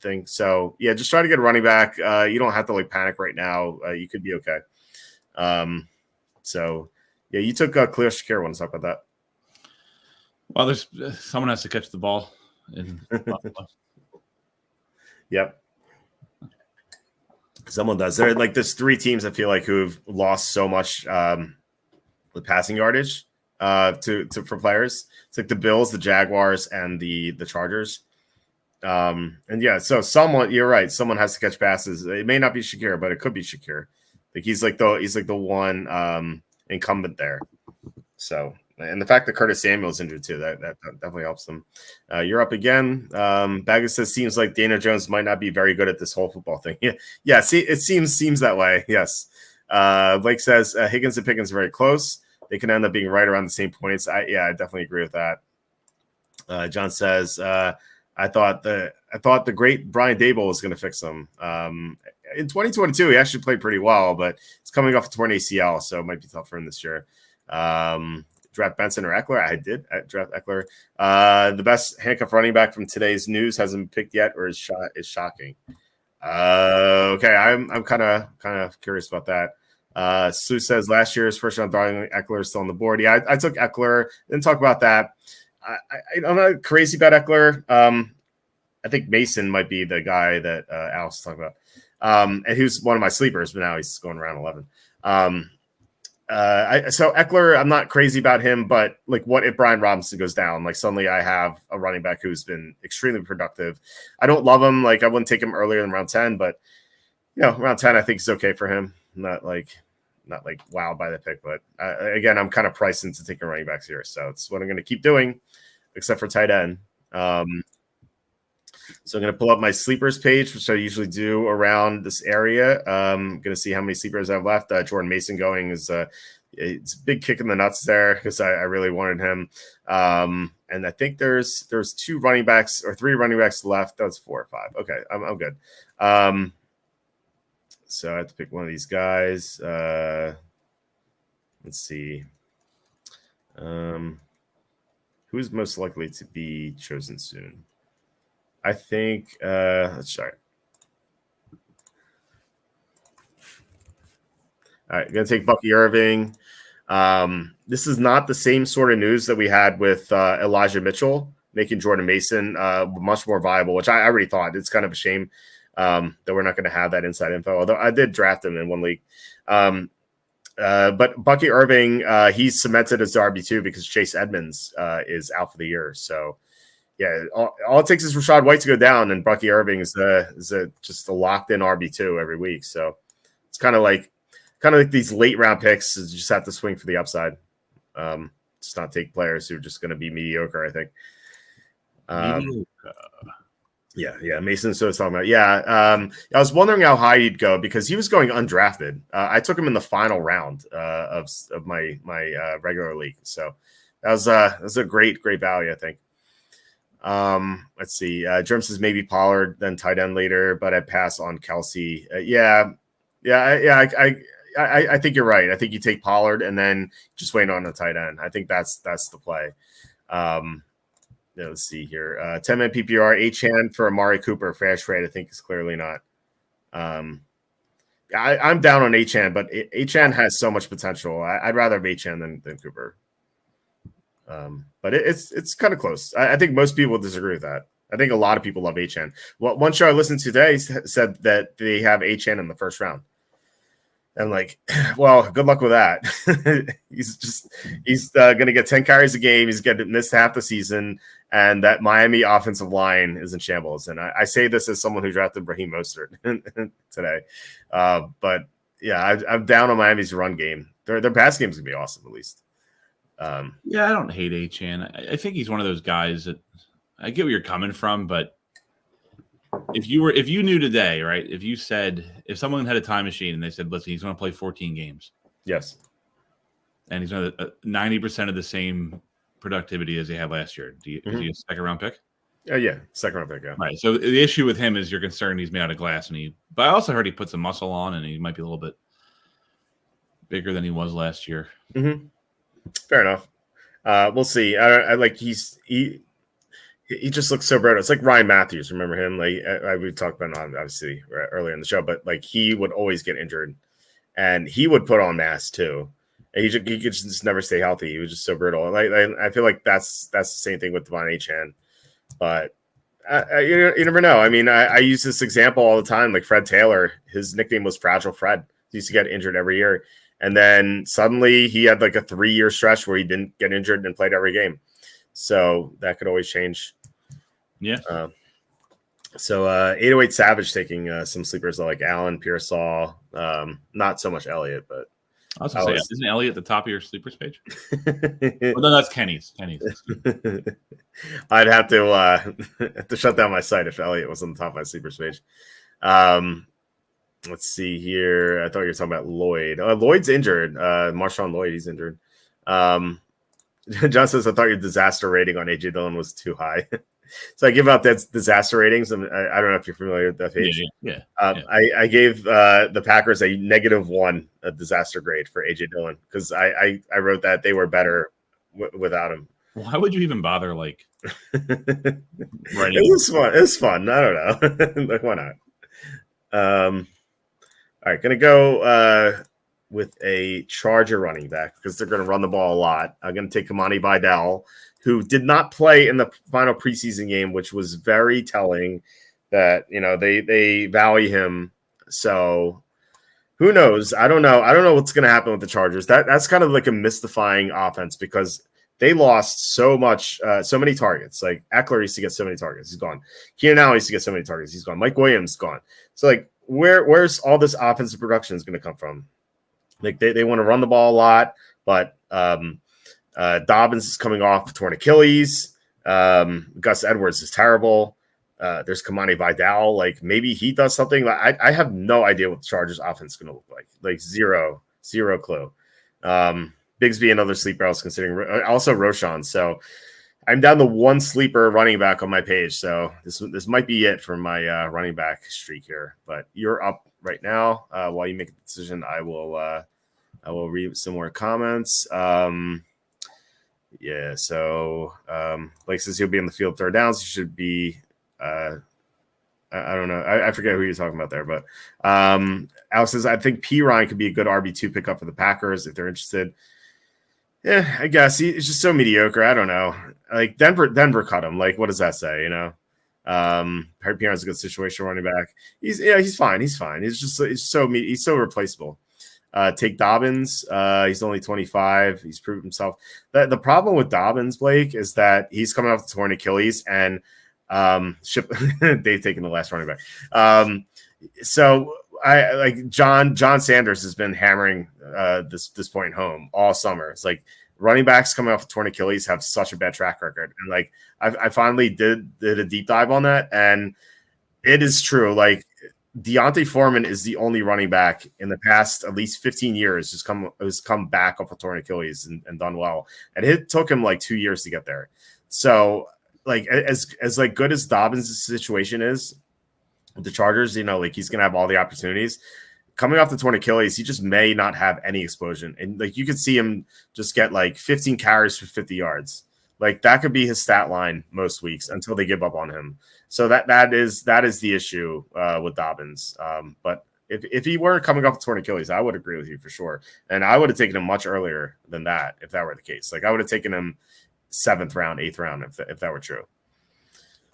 thing. So yeah, just try to get a running back. You don't have to like panic right now. You could be okay. So yeah, you took Khalil Shakir. Want to talk about that? Well, there's someone has to catch the ball. Yep. Someone does. There like there's 3 teams I feel like who've lost so much with passing yardage for players. It's like the Bills, the Jaguars, and the Chargers. And yeah, so you're right. Someone has to catch passes. It may not be Shakir, but it could be Shakir. Like he's like the one incumbent there. So, and the fact that Curtis Samuel's injured too, that definitely helps them. You're up again. Baggett says seems like Dana Jones might not be very good at this whole football thing. Yeah. See, it seems that way. Yes. Blake says Higgins and Pickens are very close. They can end up being right around the same points. I definitely agree with that. John says I thought the great Brian Daboll was going to fix them. In 2022, he actually played pretty well, but it's coming off a torn ACL, so it might be tough for him this year. Draft Benson or Eckler? I did draft Eckler. The best handcuff running back from today's news hasn't been picked yet, or is shocking. Okay, I'm kind of curious about that. Sue says last year's first round darling Eckler is still on the board. Yeah, I took Eckler. Didn't talk about that. I'm not crazy about Eckler. I think Mason might be the guy that Alex was talking about. And he was one of my sleepers, but now he's going around 11. So Eckler, I'm not crazy about him, but like, what if Brian Robinson goes down? Like suddenly I have a running back who's been extremely productive. I don't love him. Like I wouldn't take him earlier than round 10, but around 10, I think is okay for him. Not like wowed by the pick, but again, I'm kind of priced into taking running backs here. So it's what I'm going to keep doing, except for tight end. So I'm going to pull up my sleepers page, which I usually do around this area. I'm going to see how many sleepers I have left. Jordan Mason going is it's a big kick in the nuts there because I really wanted him. And I think there's 2 running backs or 3 running backs left. That's 4 or 5. Okay, I'm good. So I have to pick one of these guys. Let's see. Who's most likely to be chosen soon? I think let's try. All right, gonna take Bucky Irving. This is not the same sort of news that we had with Elijah Mitchell making Jordan Mason much more viable, which I already thought. It's kind of a shame that we're not going to have that inside info, although I did draft him in one league. But Bucky Irving, he's cemented as the RB2 because Chase Edmonds is out for the year. So yeah, all it takes is Rachaad White to go down, and Bucky Irving is just a locked in RB2 every week. So it's kind of like these late round picks. You just have to swing for the upside. Just not take players who are just going to be mediocre, I think. Yeah. Mason. So it's talking about. Yeah. I was wondering how high he'd go because he was going undrafted. I took him in the final round of my regular league. So that was a great value, I think. Let's see. Germ says maybe Pollard, then tight end later, but I pass on Kelsey. I think you're right. I think you take Pollard and then just wait on a tight end. I think that's the play. Let's see here. 10-man PPR, Achane for Amari Cooper. Fast trade, I think, is clearly not. I'm down on Achane, but Achane has so much potential. I'd rather have Achane than Cooper. But it's kind of close. I think most people disagree with that. I think a lot of people love Achane. Well, one show I listened to today said that they have Achane in the first round. And like, well, good luck with that. he's going to get 10 carries a game. He's going to miss half the season. And that Miami offensive line is in shambles. And I say this as someone who drafted Raheem Mostert today. But yeah, I'm down on Miami's run game. Their pass game's going to be awesome, at least. Yeah, I don't hate Achane. I think he's one of those guys that I get where you're coming from, but if you knew today, right? If someone had a time machine and they said, listen, he's going to play 14 games. Yes. And he's going to 90% of the same productivity as he had last year. Is he a second round pick? Yeah. Second round pick. Yeah. Right. So the issue with him is you're concerned he's made out of glass but I also heard he put some muscle on and he might be a little bit bigger than he was last year. Mm-hmm. Fair enough. We'll see. He just looks so brittle. It's like Ryan Matthews. Remember him? Like we talked about him obviously earlier in the show, but like he would always get injured, and he would put on mass too. And he could just never stay healthy. He was just so brittle. And I feel like that's the same thing with Devon Achane. But you never know. I mean, I use this example all the time. Like Fred Taylor, his nickname was Fragile Fred. He used to get injured every year, and then suddenly he had like a 3-year stretch where he didn't get injured and played every game. So that could always change. Yeah. 808 Savage taking some sleepers like Allen, Pearsall, not so much Elliott, but I was going to say, isn't Elliott at the top of your sleepers page? Well, no, that's Kenny's. I'd have to shut down my site if Elliott was on the top of my sleepers page. Let's see here. I thought you were talking about Lloyd. Lloyd's injured. Marshawn Lloyd, he's injured. John says, I thought your disaster rating on AJ Dillon was too high. So I give out that disaster ratings. I don't know if you're familiar with that page. Yeah. I gave the Packers a -1 disaster grade for AJ Dillon because I wrote that they were better without him. Why would you even bother writing? It was fun. It was fun. I don't know. Like, why not? All right, gonna go with a Charger running back because they're going to run the ball a lot. I'm going to take Kamani Vidal, who did not play in the final preseason game, which was very telling that, they value him. So who knows? I don't know. I don't know what's going to happen with the Chargers. That's kind of like a mystifying offense because they lost so many targets. Like Eckler used to get so many targets. He's gone. Keenan Allen used to get so many targets. He's gone. Mike Williams gone. So like where's all this offensive production is going to come from? Like they want to run the ball a lot, but Dobbins is coming off torn Achilles. Gus Edwards is terrible. There's Kamani Vidal. Like maybe he does something. I have no idea what the Chargers offense is going to look like. Like zero clue. Bigsby, another sleeper I was considering. Also Roshan. So I'm down to one sleeper running back on my page. So this might be it for my running back streak here. But you're up right now. While you make a decision, I will read some more comments. So Blake says he'll be in the field third downs. He should be I don't know. I forget who you're talking about there, but Alex says I think P. Ryan could be a good RB2 pickup for the Packers if they're interested. Yeah, I guess he's just so mediocre. I don't know. Like Denver cut him. Like, what does that say? Harry Piron's a good situation running back. He's fine. He's fine. He's so replaceable. Take Dobbins. He's only 25. He's proved himself. The problem with Dobbins, Blake, is that he's coming off the torn Achilles and Dave taking the last running back. So I like John Sanders has been hammering this point home all summer. It's like running backs coming off the torn Achilles have such a bad track record. And like I finally did a deep dive on that, and it is true. Like Deontay Foreman is the only running back in the past at least 15 years who's come back off a torn Achilles and done well. And it took him like 2 years to get there. So like as like good as Dobbins' situation is with the Chargers, like he's gonna have all the opportunities. Coming off the torn Achilles, he just may not have any explosion. And like you could see him just get like 15 carries for 50 yards. Like that could be his stat line most weeks until they give up on him. So that is the issue with Dobbins. But if he weren't coming off the torn Achilles, I would agree with you for sure. And I would have taken him much earlier than that if that were the case. Like I would have taken him 7th round, 8th round if that were true.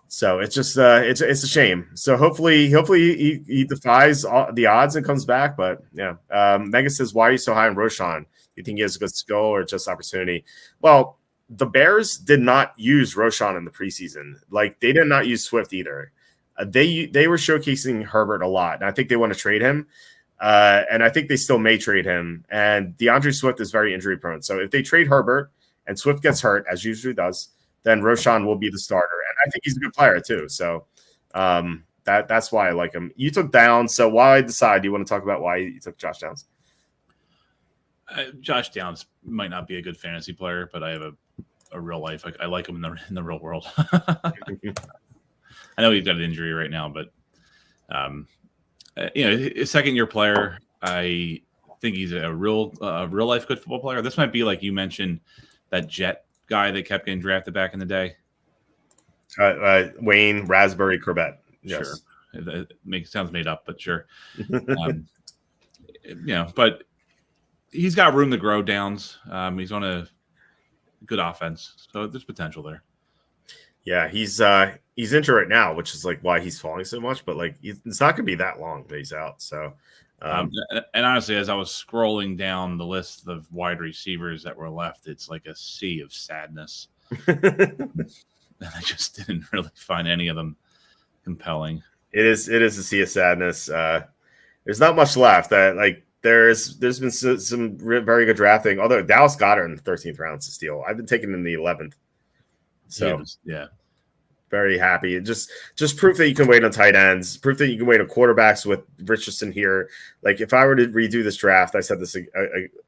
So it's just it's a shame. So hopefully he defies the odds and comes back. But yeah, Mega says, why are you so high on Roshan? Do you think he has a good skill or just opportunity? Well, the Bears did not use Roshan in the preseason. Like they did not use Swift either. They were showcasing Herbert a lot, and I think they want to trade him. And I think they still may trade him. And DeAndre Swift is very injury prone. So if they trade Herbert and Swift gets hurt, as usually does, then Roshan will be the starter. And I think he's a good player too. So that's why I like him. You took Downs. So why decide? Do you want to talk about why you took Josh Downs? Josh Downs might not be a good fantasy player, but I have a real life. I like him in the real world. I know he's got an injury right now, but a second-year player. I think he's a real life good football player. This might be like you mentioned that Jet guy that kept getting drafted back in the day. Wayne Raspberry Corbett. Yes. Sure. It sounds made up, but sure. But he's got room to grow. Downs. He's on a good offense, so there's potential there. Yeah, he's injured right now, which is like why he's falling so much. But like, it's not going to be that long that he's out. So, and honestly, as I was scrolling down the list of wide receivers that were left, it's like a sea of sadness. And I just didn't really find any of them compelling. It is a sea of sadness. There's not much left. There's been some very good drafting. Although Dallas Goedert in the 13th round is a steal. I've been taking in the 11th. So yeah, very happy. Just proof that you can wait on tight ends. Proof that you can wait on quarterbacks with Richardson here. Like if I were to redo this draft, I said this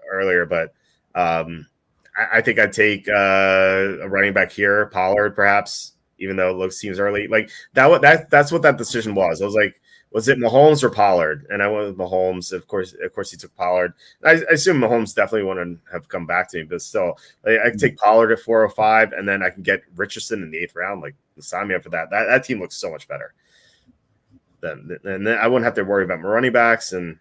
earlier, but I think I'd take a running back here, Pollard, perhaps, even though it seems early. Like that's what that decision was. I was like, was it Mahomes or Pollard? And I went with Mahomes. Of course, he took Pollard. I assume Mahomes definitely wouldn't have come back to me, but still, I can take Pollard at 405, and then I can get Richardson in the 8th round. Like, sign me up for that. That team looks so much better. Then I wouldn't have to worry about my running backs, and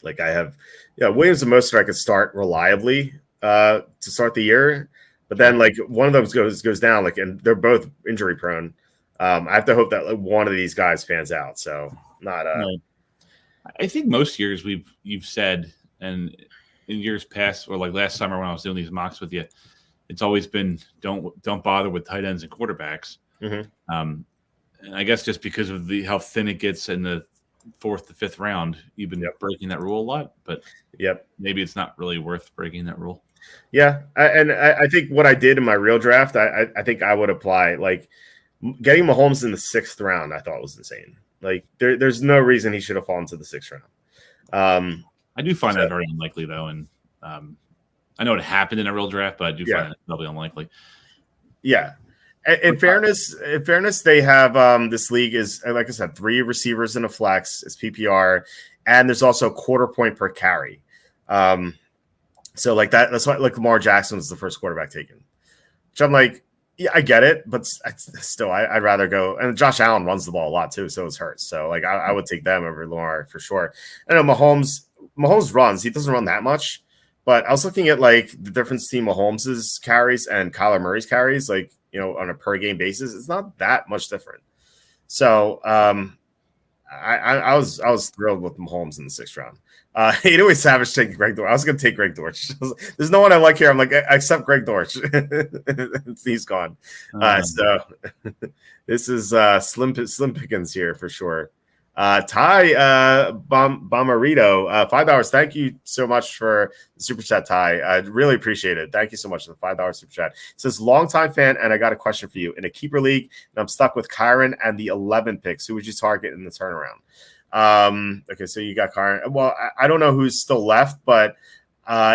like I have, Williams and Mostert I could start reliably to start the year, but then like one of them goes down, like, and they're both injury prone. I have to hope that like, one of these guys pans out. So not. I think most years you've said, and in years past, or like last summer when I was doing these mocks with you, it's always been don't bother with tight ends and quarterbacks. Mm-hmm. And I guess just because of how thin it gets in the 4th to 5th round, you've been breaking that rule a lot. But maybe it's not really worth breaking that rule. Yeah, I think what I did in my real draft, I think I would apply like. Getting Mahomes in the 6th round, I thought was insane. Like, there's no reason he should have fallen to the 6th round. I do find that very unlikely, though, and I know it happened in a real draft, but I do find it probably unlikely. Yeah. In fairness, they have this league is, like I said, 3 receivers in a flex. It's PPR, and there's also a quarter point per carry. So like that's why like Lamar Jackson was the first quarterback taken, which I'm like. Yeah, I get it, but still, I'd rather go. And Josh Allen runs the ball a lot too, so is Hurts. So, like, I would take them over Lamar for sure. I know Mahomes runs; he doesn't run that much. But I was looking at like the difference between Mahomes's carries and Kyler Murray's carries, like on a per game basis, it's not that much different. So, I was thrilled with Mahomes in the 6th round. Always Savage taking Greg Dortch. I was going to take Greg Dortch. There's no one I like here. I'm like, except Greg Dortch. He's gone. So this is slim pickings here for sure. Ty Bomarito, $5. Thank you so much for the super chat, Ty. I really appreciate it. Thank you so much for the $5 super chat. It says, longtime fan, and I got a question for you. In a keeper league, and I'm stuck with Kyron and the 11 picks. Who would you target in the turnaround? Okay, so you got Kyron. Well, I don't know who's still left, but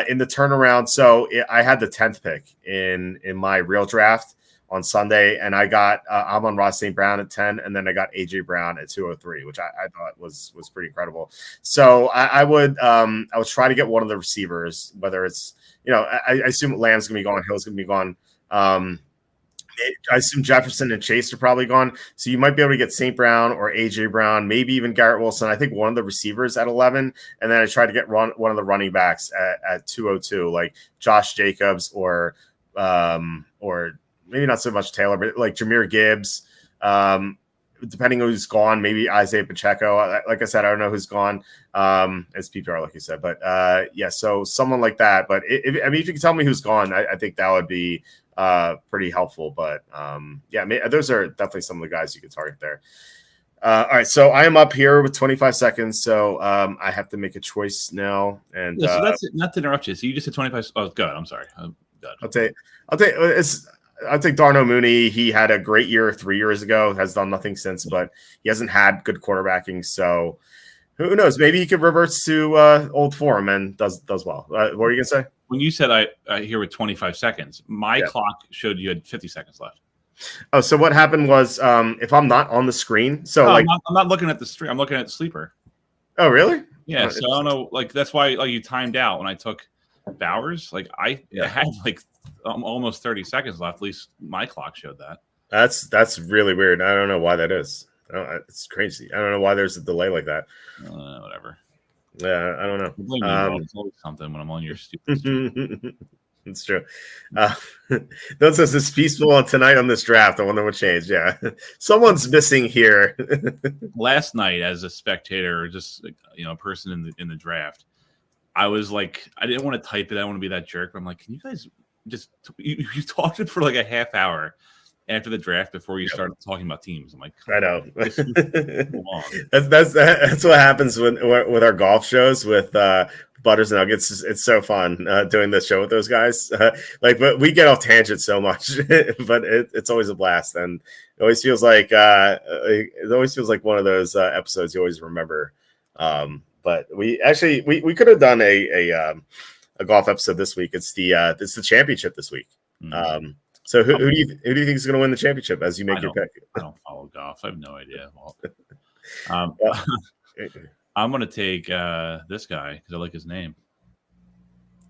in the turnaround, so I had the 10th pick in my real draft on Sunday, and I got Amon-Ra St. Brown at 10, and then I got AJ Brown at 203, which I thought was pretty incredible. So I would try to get one of the receivers, whether it's I assume Lamb's gonna be gone, Hill's gonna be gone. I assume Jefferson and Chase are probably gone, so you might be able to get St. Brown or AJ Brown, maybe even Garrett Wilson. I think one of the receivers at 11, and then I tried to get one of the running backs at 202, like Josh Jacobs or maybe not so much Taylor, but like Jahmyr Gibbs, Depending on who's gone, maybe Isaiah Pacheco. Like I said, I don't know who's gone. It's PPR, like you said, but yeah, so someone like that. But if you can tell me who's gone, I think that would be pretty helpful. But yeah, those are definitely some of the guys you could target there. All right, so I am up here with 25 seconds, so I have to make a choice now. And so that's it. Not to interrupt you. So you just said 25. Oh, good. I'm sorry. Good. I'll take Darnell Mooney. He had a great year 3 years ago, has done nothing since, but he hasn't had good quarterbacking. So who knows? Maybe he could revert to old form and does well. What were you gonna say? When you said I here with 25 seconds, my clock showed you had 50 seconds left. Oh, so what happened was if I'm not on the screen, so I'm not looking at the stream. I'm looking at Sleeper. Oh, really? Yeah. So I don't know. Like that's why you timed out when I took Bowers. Like I had like almost 30 seconds left. At least my clock showed that. That's really weird. I don't know why that is. It's crazy. I don't know why there's a delay like that. Whatever. Yeah, I don't know. It's always something when I'm on your stupid. It's true. Those says it's peaceful tonight on this draft. I wonder what changed. Yeah, someone's missing here. Last night, as a spectator, or just a person in the draft, I was like, I didn't want to type it. I don't want to be that jerk. But I'm like, can you guys just you talked it for like a half hour after the draft before you started talking about teams? I'm like, I know. That's what happens with our golf shows with Butters and Nuggets. It's so fun doing this show with those guys. But we get off tangent so much, but it's always a blast, and it always feels like one of those episodes you always remember. But we could have done a golf episode this week. It's the championship this week. Mm-hmm. So who do you think is going to win the championship as you make your pick? I don't follow golf. I have no idea. I'm going to take this guy because I like his name.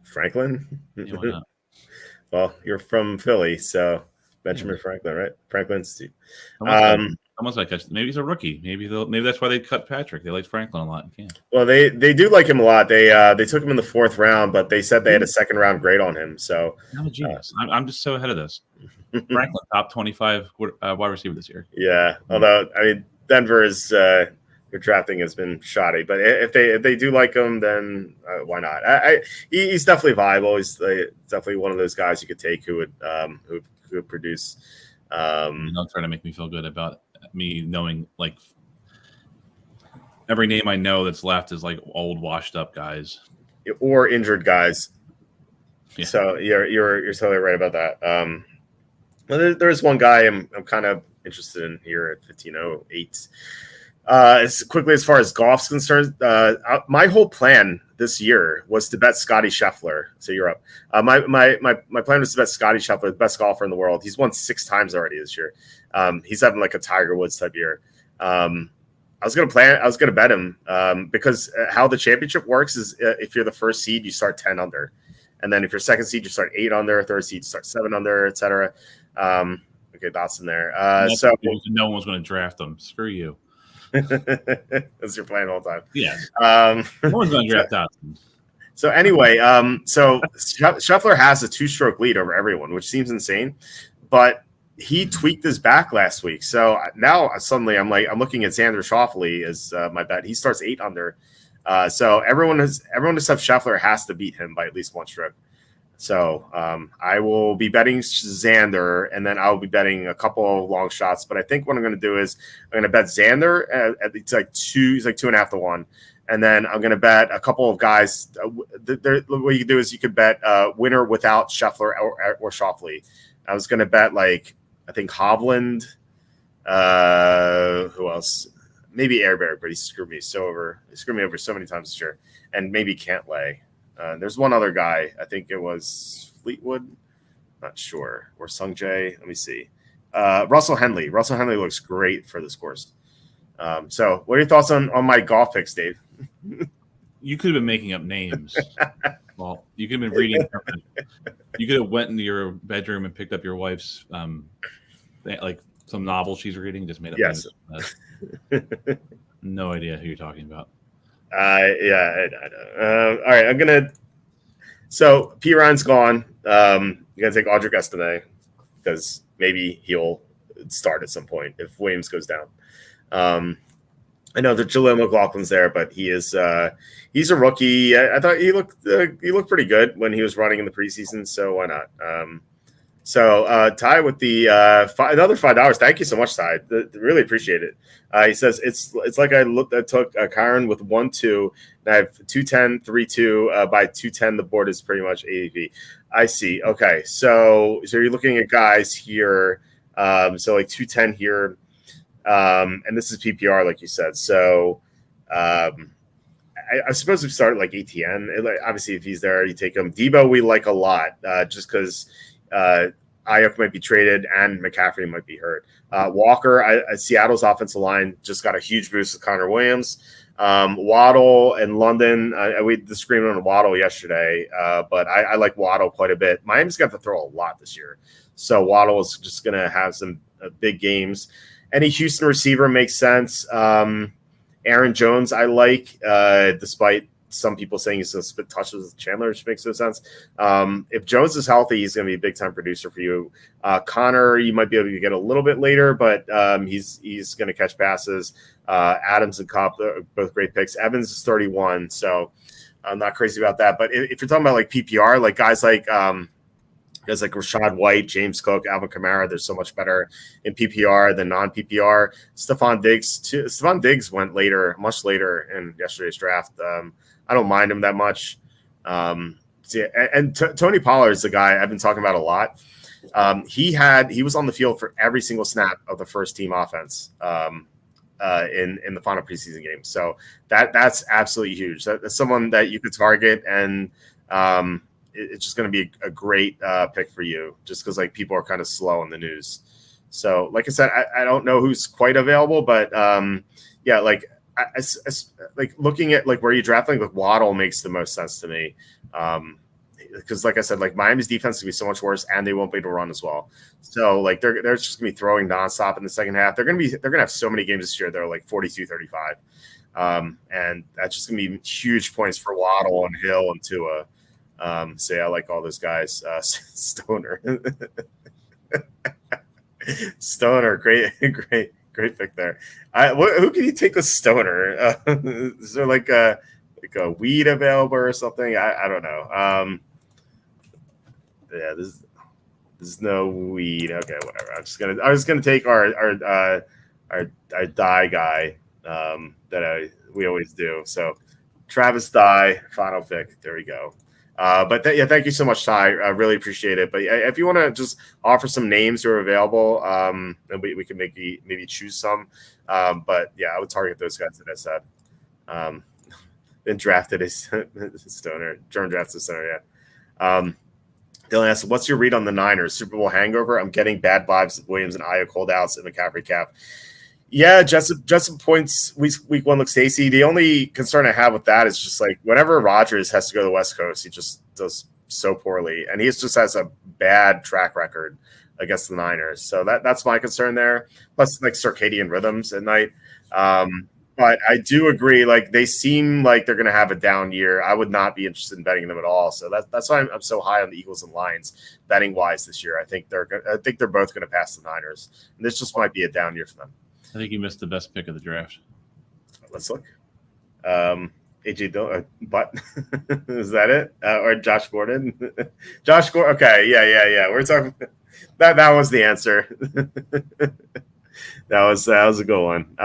Franklin? Yeah, why not? Well, you're from Philly, so Benjamin Franklin, right? Franklin Institute. Almost like maybe he's a rookie. Maybe that's why they cut Patrick. They liked Franklin a lot. Well, they do like him a lot. They took him in the 4th round, but they said they had a 2nd round grade on him. So I'm a genius. I'm just so ahead of this. Franklin, top 25 wide receiver this year. Yeah, although I mean Denver is their drafting has been shoddy, but if they do like him, then why not? He's definitely viable. He's definitely one of those guys you could take who would produce. Don't try to make me feel good about me knowing like every name I know that's left is like old washed up guys or injured guys. Yeah. So you're totally right about that. Well, there's one guy I'm kind of interested in here at 1508. As quickly as far as golf's concerned, my whole plan this year was to bet Scotty Scheffler. So you're up. My plan was to bet Scotty Scheffler, the best golfer in the world. He's won 6 times already this year. He's having like a Tiger Woods type year. I was gonna bet him because how the championship works is if you're the first seed, you start 10 under, and then if you're second seed, you start 8 under. Third seed, you start 7 under, etc. Okay, that's in there. So no one was going to draft them. Screw you. That's your plan the whole time. Yeah. No one's going to draft Dotson. So anyway, so Scheffler has a 2-stroke lead over everyone, which seems insane, but he tweaked his back last week. So now suddenly I'm looking at Xander Schauffele as my bet. He starts 8 under. So everyone except Scheffler has to beat him by at least 1 stroke. So I will be betting Xander, and then I'll be betting a couple of long shots. But I think what I'm going to do is I'm going to bet Xander at it's like 2. He's like 2.5 to 1, and then I'm going to bet a couple of guys. What you can do is you could bet winner without Scheffler or Schauffele. I was going to bet like I think Hovland. Who else? Maybe Airberg, but he screwed me over so many times this year, and maybe Cantlay. There's one other guy. I think it was Fleetwood. Not sure. Or Sung Jae. Let me see. Russell Henley. Russell Henley looks great for this course. So what are your thoughts on my golf picks, Dave? You could have been making up names. Well, you could have been reading. You could have went into your bedroom and picked up your wife's like some novel she's reading. Just made up. Yes. No idea who you're talking about. Yeah, I know. All right, I'm gonna. So P. Ryan's gone. You're gonna take Audric Estime because maybe he'll start at some point if Williams goes down. I know that Jaleel McLaughlin's there, but he's a rookie. I thought he looked pretty good when he was running in the preseason, so why not? Ty with the another $5. Thank you so much, Ty. Really appreciate it. He says it's like I took Kyron with 1-2, and I have 210, 3-2. By 210, the board is pretty much AAV. I see. Okay, so you're looking at guys here. So like 210 here. And this is PPR, like you said. So I suppose we start like ATN. Obviously, if he's there, you take him. Debo, we like a lot, just because Ayuk might be traded and McCaffrey might be hurt. Walker, Seattle's offensive line just got a huge boost with Connor Williams. Waddle and London, we disagreed on Waddle yesterday, but I like Waddle quite a bit. Miami's got to throw a lot this year, so Waddle is just going to have some big games. Any Houston receiver makes sense. Aaron Jones, I like, despite some people saying he's going to split touches with Chandler, which makes no sense. If Jones is healthy, he's going to be a big-time producer for you. Connor, you might be able to get a little bit later, but he's going to catch passes. Adams and Cobb are both great picks. Evans is 31, so I'm not crazy about that. But if you're talking about like PPR, like guys like Rashad White, James Cook, Alvin Kamara, they're so much better in PPR than non-PPR. Stephon Diggs went later, much later in yesterday's draft. I don't mind him that much. Tony Pollard is the guy I've been talking about a lot. He was on the field for every single snap of the first team offense in the final preseason game. So that's absolutely huge. That's someone that you could target, and it's just going to be a great pick for you, just because like people are kind of slow in the news. So like I said, I don't know who's quite available, but yeah, like I like looking at like where you draft, like Waddle makes the most sense to me. Because like I said, like Miami's defense is going to be so much worse, and they won't be able to run as well. So like they're just going to be throwing nonstop in the second half. They're going to have so many games this year that are like 42-35. And that's just going to be huge points for Waddle and Hill and Tua. So yeah, I like all those guys. Stoner, great pick there. Who can you take with Stoner? Is there like a weed available or something? I don't know. Yeah, there's no weed. Okay, whatever. I was gonna take our Dye guy that we always do. So Travis Dye, final pick. There we go. But thank you so much, Ty. I really appreciate it. But if you want to just offer some names who are available, and we can maybe choose some. But yeah, I would target those guys that I said. Then drafted a Stoner. Jordan drafted a Stoner, yeah. Dylan asks, what's your read on the Niners? Super Bowl hangover? I'm getting bad vibes of Williams and Ayuk holdouts and McCaffrey cap. Yeah, Justin points week one looks tasty. The only concern I have with that is just like whenever Rodgers has to go to the West Coast, he just does so poorly, and he just has a bad track record against the Niners. So that's my concern there. Plus, like circadian rhythms at night. But I do agree. Like they seem like they're going to have a down year. I would not be interested in betting them at all. So that's why I'm so high on the Eagles and Lions betting wise this year. I think they're both going to pass the Niners, and this just might be a down year for them. I think you missed the best pick of the draft. Let's look. AJ Dillon, but is that it? Or Josh Gordon? Josh Gordon. Okay, yeah. We're talking. That was the answer. that was a good one.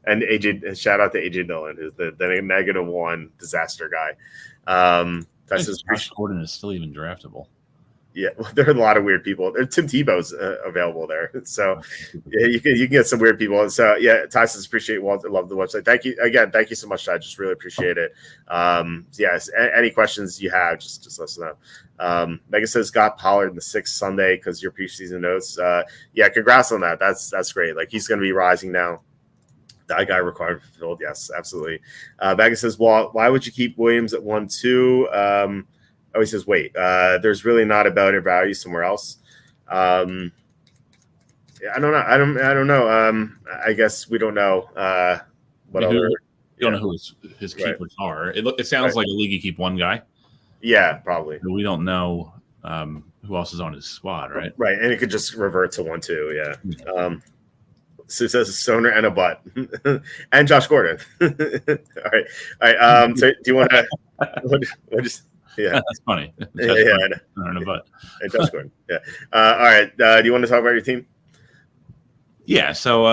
And AJ, shout out to AJ Dillon, who's the -1 disaster guy. Josh Gordon is still even draftable. Yeah, well, there are a lot of weird people. Tim Tebow's available there, so yeah, you can get some weird people. So yeah, Tyson, appreciate Walt. Love the website. Thank you again. Thank you so much, Ty. Just really appreciate it. Yes, any questions you have, just let us know. Megan says got Pollard in the 6th Sunday because your preseason notes. Yeah, congrats on that. That's great. Like he's going to be rising now. That guy required fulfilled. Yes, absolutely. Megan says, Walt, why would you keep Williams at 1-2? Oh, he says, wait, there's really not a better value somewhere else. I don't know. I don't know. I guess we don't know. You don't know who his keepers are. It sounds like a league you keep one guy. Yeah, probably. We don't know who else is on his squad, right? Right, and it could just revert to 1-2. Yeah. So it says a Stoner and a butt, and Josh Gordon. All right. So do you want to? What just? Yeah, That's funny. yeah. And a butt. And Josh Gordon. Yeah. All right. Do you want to talk about your team? Yeah. So,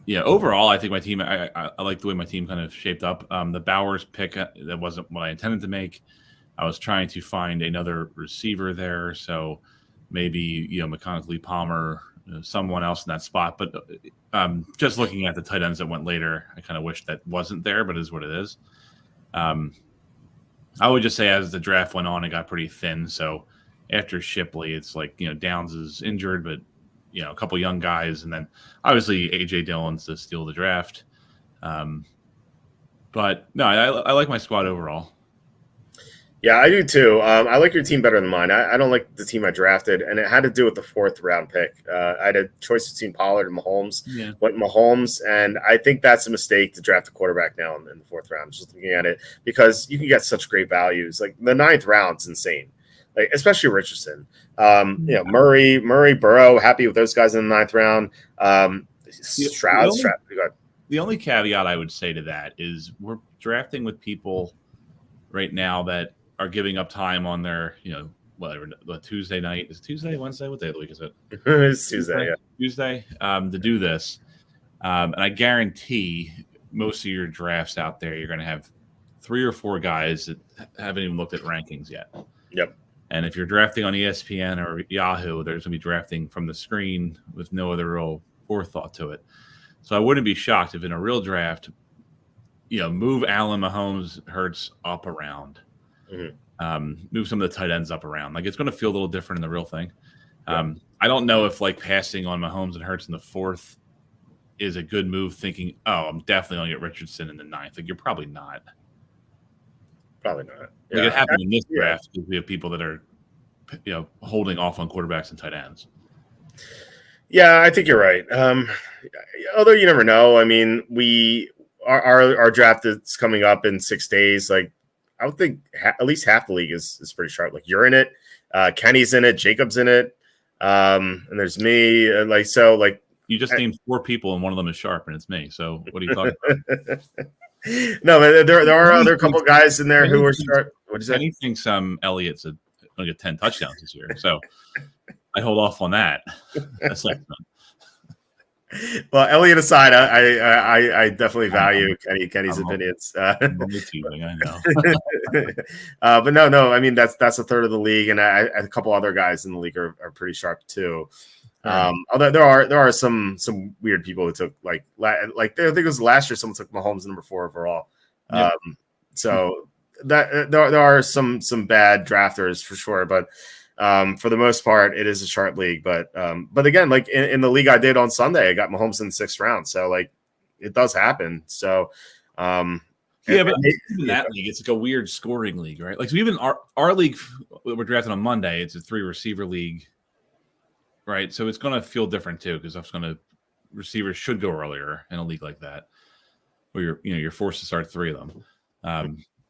overall, I think my team. I like the way my team kind of shaped up. The Bowers pick that wasn't what I intended to make. I was trying to find another receiver there, so maybe McConnell, Palmer, someone else in that spot. But just looking at the tight ends that went later, I kind of wish that wasn't there, but it is what it is. I would just say as the draft went on, it got pretty thin. So after Shipley, it's like Downs is injured, but a couple young guys, and then obviously AJ Dillon's to steal the draft. But no, I like my squad overall. Yeah, I do too. I like your team better than mine. I don't like the team I drafted, and it had to do with the 4th round pick. I had a choice between Pollard and Mahomes. Yeah. Went Mahomes, and I think that's a mistake to draft a quarterback now in the 4th round. Just looking at it, because you can get such great values. Like the 9th round's insane. Like especially Richardson. Murray, Burrow. Happy with those guys in the 9th round. Stroud. The only caveat I would say to that is we're drafting with people right now that are giving up time on their, whatever, the Tuesday night. Is it Tuesday, Wednesday? What day of the week is it? It's Tuesday, yeah. Tuesday, to do this. And I guarantee most of your drafts out there, you're going to have 3 or 4 guys that haven't even looked at rankings yet. Yep. And if you're drafting on ESPN or Yahoo, there's going to be drafting from the screen with no other real forethought to it. So I wouldn't be shocked if in a real draft, move Allen, Mahomes, Hurts up around. Mm-hmm. Move some of the tight ends up around. Like it's going to feel a little different in the real thing. I don't know if like passing on Mahomes and Hurts in the 4th is a good move. Thinking, I'm definitely going to get Richardson in the 9th. Like you're probably not. Probably not. Like it happened in this draft because we have people that are, holding off on quarterbacks and tight ends. Yeah, I think you're right. Although you never know. I mean, our draft is coming up in 6 days. Like I would think at least half the league is pretty sharp. Like you're in it, Kenny's in it, Jacob's in it, and there's me. You just named 4 people, and one of them is sharp, and it's me. So what are you talking about? No, but there are other couple guys in there who are sharp. What is that? Kenny thinks Elliott's going to get 10 touchdowns this year, so I hold off on that. That's like Well, Elliott aside, I definitely value Kenny's opinions. I know. But no. I mean, that's a third of the league, and a couple other guys in the league are pretty sharp too. Although there are some weird people who took like I think it was last year someone took Mahomes number 4 overall. Yep. So that there are some bad drafters for sure, but. For the most part, it is a sharp league, but again, like in the league I did on Sunday, I got Mahomes in the 6th round, so like it does happen. So, but in that league, it's like a weird scoring league, right? Like so even our league we're drafting on Monday, it's a 3 receiver league, right? So it's going to feel different too because receivers should go earlier in a league like that, where you're forced to start 3 of them.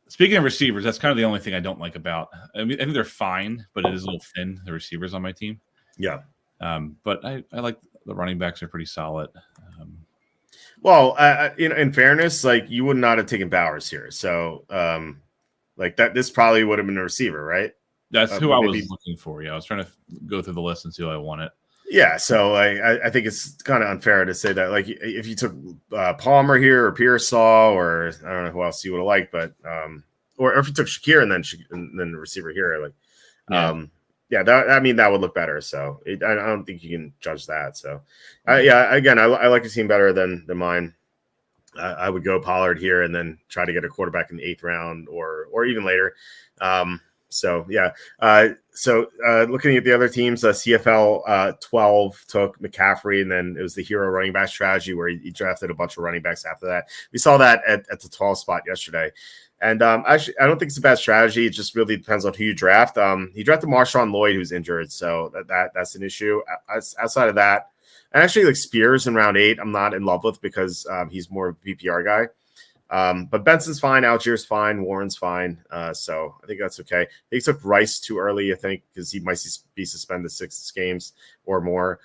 Speaking of receivers, that's kind of the only thing I don't like about. I mean, I think they're fine, but it is a little thin. The receivers on my team. Yeah. But I like the running backs are pretty solid. In fairness, like you would not have taken Bowers here, so like that. This probably would have been a receiver, right? That's who I was looking for. Yeah, I was trying to go through the list and see who I wanted. Yeah, so I think it's kind of unfair to say that. Like, if you took Palmer here or Pearsall or I don't know who else you would have liked, but or if you took Shakir and then the receiver here, like, that would look better. So I don't think you can judge that. So, again, I like the team better than mine. I would go Pollard here and then try to get a quarterback in the 8th round or even later. Looking at the other teams, CFL 12 took McCaffrey, and then it was the hero running back strategy where he drafted a bunch of running backs after that. We saw that at the 12 spot yesterday. And actually, I don't think it's a bad strategy. It just really depends on who you draft. He drafted Marshawn Lloyd, who's injured, so that's an issue. Outside of that, and actually, like Spears in round 8, I'm not in love with because he's more of a PPR guy. But Benson's fine, Algier's fine, Warren's fine. So I think that's okay. They took Rice too early, I think, because he might be suspended 6 games or more.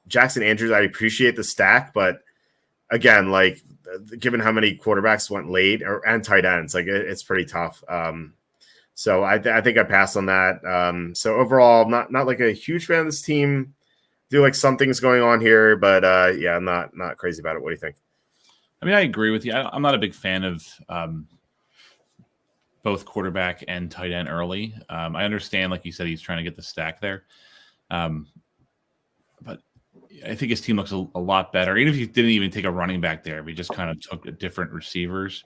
Jackson Andrews, I appreciate the stack, but again, like given how many quarterbacks went late and tight ends, like it's pretty tough. So I think I passed on that. So overall, not like a huge fan of this team. Do like some things going on here, but yeah, I'm not crazy about it. What do you think? I mean, I agree with you. I'm not a big fan of both quarterback and tight end early. I understand, like you said, he's trying to get the stack there. But I think his team looks a lot better. Even if he didn't even take a running back there, if he just kind of took different receivers.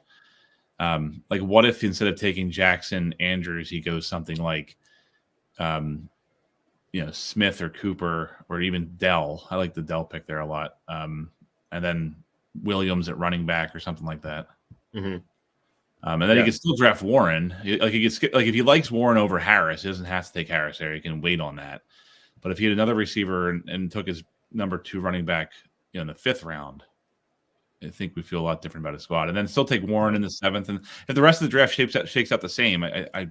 Like, what if instead of taking Jackson Andrews, he goes something like, Smith or Cooper or even Dell. I like the Dell pick there a lot. And then Williams at running back or something like that. Mm-hmm. And then he can still draft Warren. Like if he likes Warren over Harris, he doesn't have to take Harris there. He can wait on that. But if he had another receiver and took his number 2 running back in the 5th round, I think we feel a lot different about his squad. And then still take Warren in the 7th. And if the rest of the draft shakes out the same, I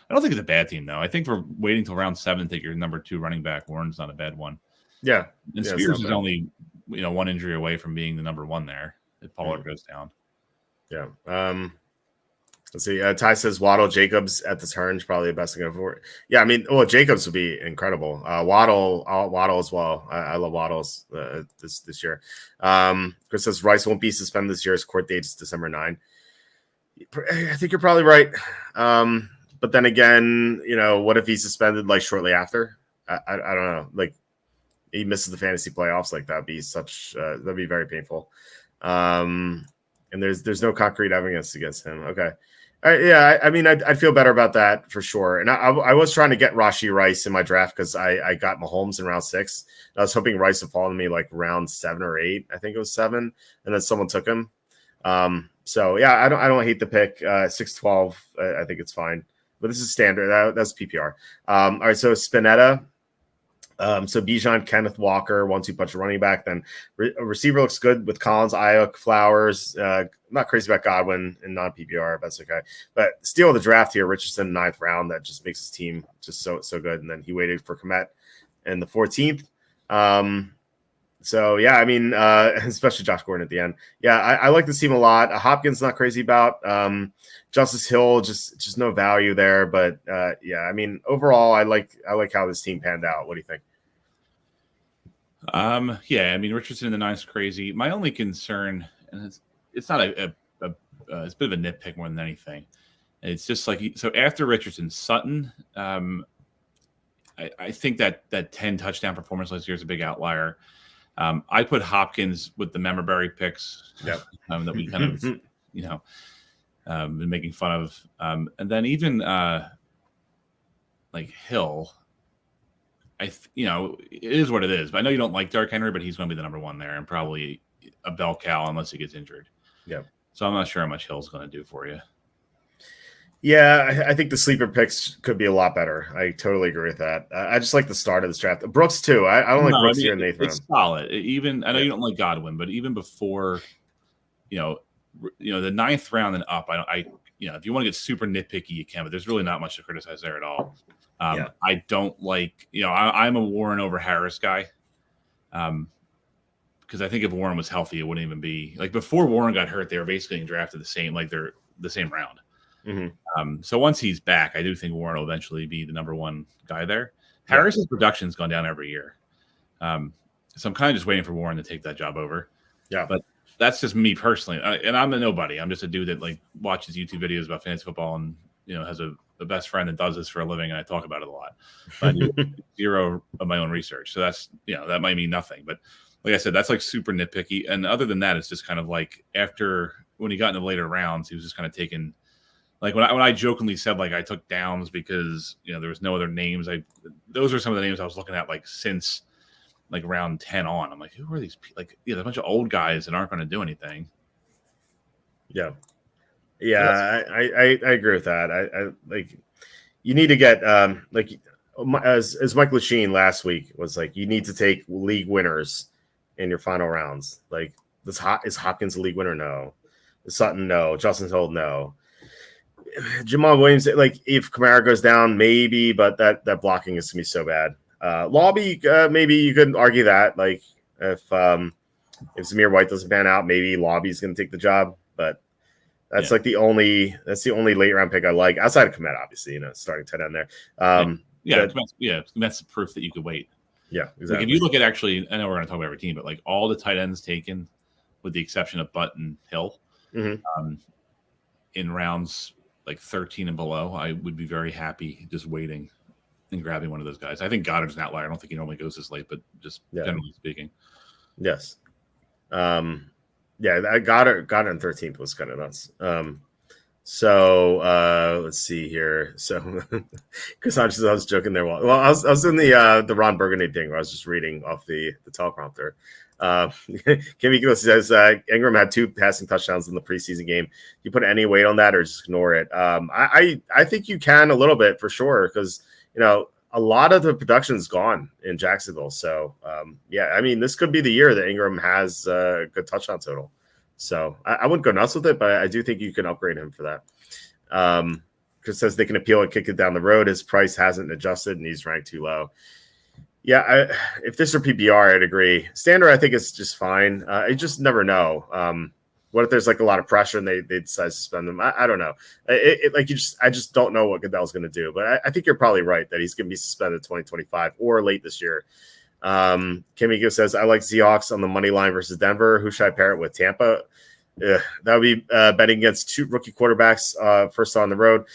don't think it's a bad team, though. I think for waiting till round 7 to take your number 2 running back, Warren's not a bad one. Yeah. And Spears is only 1 injury away from being the number 1 there if Pollard goes down. Yeah. Let's see. Ty says Waddle Jacobs at the turn is probably the best thing for. Yeah, I mean, Jacobs would be incredible. Waddle as well. I love Waddles this year. Chris says Rice won't be suspended this year. His court date is December 9. I think you're probably right. But then again, what if he's suspended like shortly after? I don't know. Like he misses the fantasy playoffs. Like that'd be that'd be very painful. And there's no concrete evidence against him. Okay. Yeah, I mean, I'd feel better about that for sure. And I was trying to get Rashee Rice in my draft because I got Mahomes in round 6. I was hoping Rice would fall to me like round 7 or 8. I think it was 7, and then someone took him. So yeah, I don't hate the pick. 6-12, I think it's fine. But this is standard. That's PPR. All right, so Spinetta. So Bijan, Kenneth Walker, 1-2 punch running back. Then receiver looks good with Collins, Ayuk, Flowers. Not crazy about Godwin in non-PPR. That's okay. But steal the draft here, Richardson, 9th round. That just makes his team just so good. And then he waited for Komet in the 14th. So yeah, I mean, especially Josh Gordon at the end. Yeah, I like this team a lot. Hopkins not crazy about. Justice Hill just no value there. But yeah, I mean, overall, I like how this team panned out. What do you think? Yeah, I mean, Richardson in the 9th is crazy. My only concern, and it's not it's a bit of a nitpick more than anything. It's just like so after Richardson, Sutton. I think that 10 touchdown performance last year is a big outlier. I put Hopkins with the Memorberry picks that we kind of, been making fun of. And then even like Hill, it is what it is. But I know you don't like Derrick Henry, but he's going to be the number 1 there and probably a bell cow unless he gets injured. Yeah. So I'm not sure how much Hill's going to do for you. Yeah, I think the sleeper picks could be a lot better. I totally agree with that. I just like the start of this draft. Brooks too. I don't like Brooks here in the 8th round. It's solid. Even I know you don't like Godwin, but even before, the 9th round and up, if you want to get super nitpicky, you can. But there's really not much to criticize there at all. I don't like. I'm a Warren over Harris guy. Because I think if Warren was healthy, it wouldn't even be like before Warren got hurt. They were basically drafted the same, like they're the same round. Mm-hmm. So once he's back, I do think Warren will eventually be the number 1 guy there. Harris's production's gone down every year. So I'm kind of just waiting for Warren to take that job over. Yeah. But that's just me personally. And I'm a nobody. I'm just a dude that like watches YouTube videos about fantasy football and, has a best friend that does this for a living. And I talk about it a lot. But I do 0 of my own research. So that's, that might mean nothing. But like I said, that's like super nitpicky. And other than that, it's just kind of like after when he got into the later rounds, he was just kind of taking – like when I jokingly said like I took Downs because there was no other names. Those are some of the names I was looking at like since like round 10 on. I'm like, who are these? They're a bunch of old guys that aren't going to do anything. Yeah, I agree with that. I like you need to get as Mike Lachine last week was like you need to take league winners in your final rounds. Like is Hopkins a league winner? No. Sutton, no. Justin Hill, no. Jamal Williams, like if Kamara goes down, maybe, but that blocking is gonna be so bad. Lobby, maybe you could argue that. Like if Zamir White doesn't pan out, maybe Lobby's gonna take the job. But that's like the only late round pick I like outside of Komet, obviously, starting tight end there. That's proof that you could wait. Yeah, exactly. Like if you look at actually, I know we're going to talk about every team, but like all the tight ends taken, with the exception of Butt and Hill, in rounds like 13 and below, I would be very happy just waiting and grabbing one of those guys. I think Goddard's an outlier. I don't think he normally goes this late, but just generally speaking. Yes. That Goddard in 13th was kind of nuts. So let's see here. So because I was joking there. Well, I was in the Ron Burgundy thing where I was just reading off the teleprompter. Kimmy says Ingram had 2 passing touchdowns in the preseason game. You put any weight on that or just ignore it? I think you can a little bit for sure because a lot of the production is gone in Jacksonville. So I mean this could be the year that Ingram has a good touchdown total. So I wouldn't go nuts with it, but I do think you can upgrade him for that. Chris says they can appeal and kick it down the road. His price hasn't adjusted and he's ranked too low. Yeah, if this were PPR, I'd agree. Standard, I think it's just fine. I just never know. What if there's like a lot of pressure and they decide to suspend him? I don't know. I just don't know what Goodell's going to do. But I think you're probably right that he's going to be suspended 2025 or late this year. Kimiko says, I like Seahawks on the money line versus Denver. Who should I pair it with? Tampa? That would be betting against 2 rookie quarterbacks first on the road.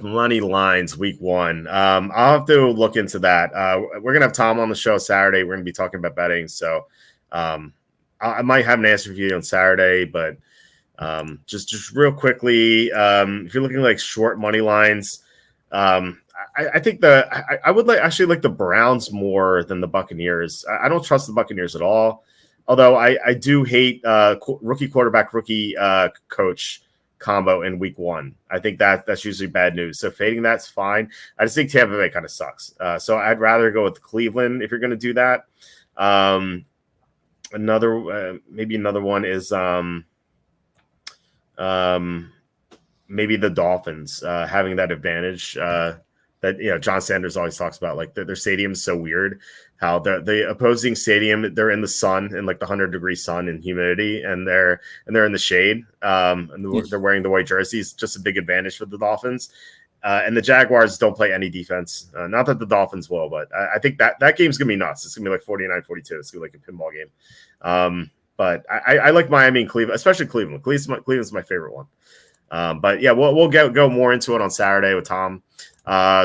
Money lines week 1. I'll have to look into that. We're going to have Tom on the show Saturday. We're going to be talking about betting. So I might have an answer for you on Saturday, but just real quickly, if you're looking like short money lines, I think I would actually like the Browns more than the Buccaneers. I don't trust the Buccaneers at all. Although I do hate rookie quarterback, rookie coach combo in week 1. I think that's usually bad news. So fading that's fine. I just think Tampa Bay kind of sucks. So I'd rather go with Cleveland if you're going to do that. Maybe another one is maybe the Dolphins having that advantage that John Sanders always talks about. Like their stadium is so weird. How the opposing stadium, they're in the sun, in like the 100-degree sun and humidity, and they're in the shade, and they're wearing the white jerseys. Just a big advantage for the Dolphins. And the Jaguars don't play any defense. Not that the Dolphins will, but I think that game's gonna be nuts. It's gonna be like 49-42. It's gonna be like a pinball game. But I like Miami and Cleveland, especially Cleveland. Cleveland's my favorite one. But yeah, we'll go more into it on Saturday with Tom.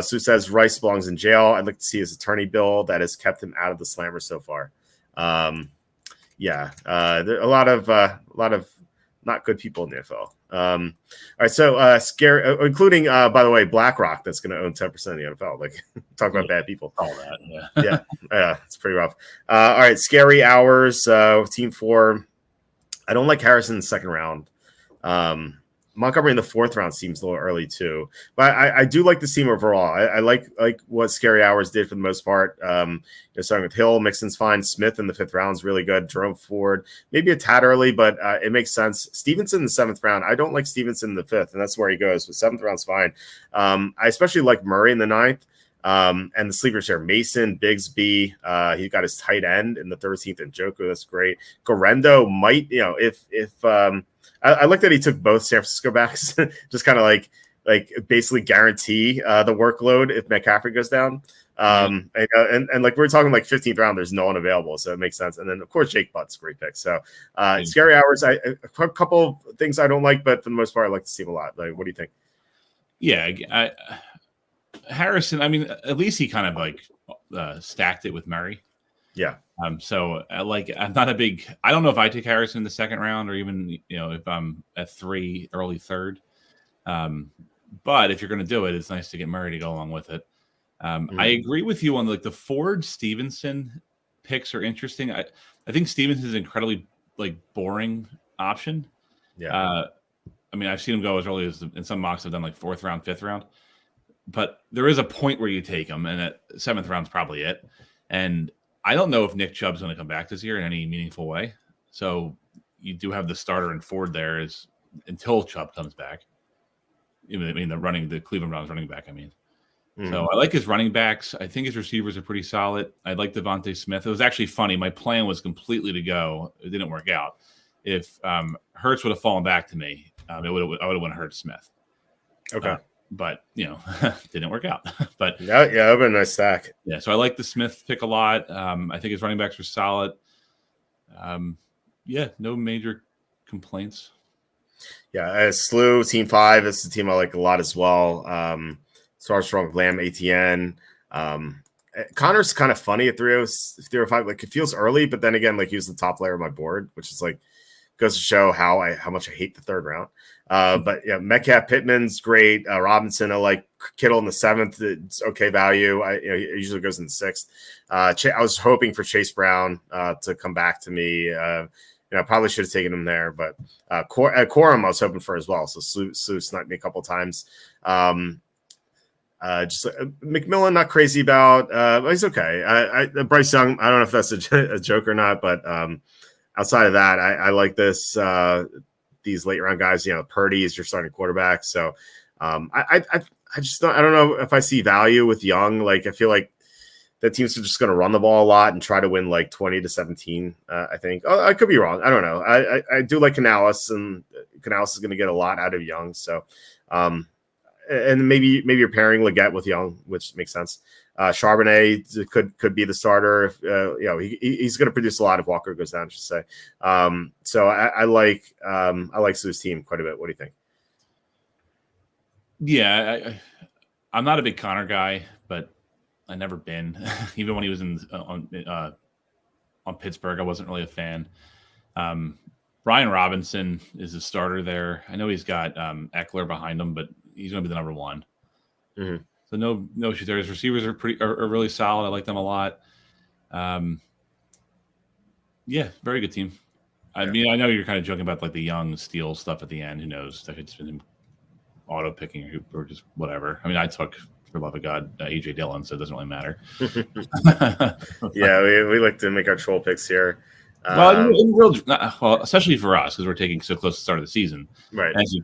Sue says Rice belongs in jail. I'd like to see his attorney bill that has kept him out of the slammer so far. There are a lot of not good people in the NFL. All right, so scary, including by the way, BlackRock that's going to own 10% of the NFL. Like talk about bad people. All that, it's pretty rough. All right, scary hours. Team 4. I don't like Harrison in the second round. Montgomery in the 4th round seems a little early too, but I do like the team overall. I like what Scary Hours did for the most part. Starting with Hill, Mixon's fine. Smith in the 5th round is really good. Jerome Ford, maybe a tad early, but it makes sense. Stevenson in the 7th round. I don't like Stevenson in the 5th, and that's where he goes. But 7th round's fine. I especially like Murray in the 9th. And the sleepers here, Mason, Bigsby. He got his tight end in the 13th, and Njoku. That's great. Gorendo might, I like that he took both San Francisco backs, just kind of like basically guarantee the workload if McCaffrey goes down. And like we're talking like 15th round, there's no one available, so it makes sense. And then of course Jake Butt's a great pick. So Scary Hours, a couple of things I don't like, but for the most part, I like to see him a lot. Like, what do you think? Yeah, Harrison. I mean, at least he kind of like stacked it with Murray. Yeah. So I'm not a big. I don't know if I take Harrison in the 2nd round or even if I'm at 3, early 3rd. But if you're going to do it, it's nice to get Murray to go along with it. I agree with you on like the Ford Stevenson picks are interesting. I think Stevenson is an incredibly like boring option. Yeah. I mean, I've seen him go as early as in some mocks have done like 4th round, 5th round. But there is a point where you take him, and at 7th round's probably it. And I don't know if Nick Chubb's going to come back this year in any meaningful way. So you do have the starter and Ford there is until Chubb comes back. I mean, the Cleveland Browns running back. I mean, so I like his running backs. I think his receivers are pretty solid. I like Devontae Smith. It was actually funny. My plan was completely to go. It didn't work out. If Hurts would have fallen back to me, I would have went Hurts Smith. Okay. But didn't work out. But that would have been a nice stack. Yeah, so I like the Smith pick a lot. I think his running backs were solid. No major complaints. Yeah, Slew, Team 5 is the team I like a lot as well. Strong, Lamb, ATN. Connor's kind of funny at 305. Like, it feels early, but then again, like, he was the top player of my board, which is like goes to show how much I hate the third round. But yeah, Metcalf, Pittman's great. Robinson, I like Kittle in the 7th. It's okay value. It usually goes in the 6th. I was hoping for Chase Brown to come back to me. I probably should have taken him there, but Quorum I was hoping for as well. So Slew sniped me a couple times. McMillan, not crazy about, but he's okay. Bryce Young, I don't know if that's a joke or not, but outside of that, I like these late round guys. Purdy is your starting quarterback, so I don't know if I see value with Young. Like, I feel like the teams are just going to run the ball a lot and try to win like 20-17. I think. I could be wrong. I don't know. I do like Canales, and Canales is going to get a lot out of Young. So, and maybe you're pairing Leggett with Young, which makes sense. Charbonnet could be the starter if he's going to produce a lot if Walker goes down, I should say. So I like Sue's team quite a bit. What do you think? Yeah, I'm not a big Connor guy, but I never been. Even when he was on Pittsburgh, I wasn't really a fan. Brian Robinson is the starter there. I know he's got Eckler behind him, but he's going to be the number 1. Mm-hmm. So no issues there. His receivers are really solid. I like them a lot. Very good team. I mean, I know you're kind of joking about like the Young steal stuff at the end. Who knows? That could just been him auto picking or just whatever. I mean, I took, for love of God, AJ Dillon, so it doesn't really matter. Yeah, we like to make our troll picks here. Especially for us because we're taking so close to the start of the season. Right. As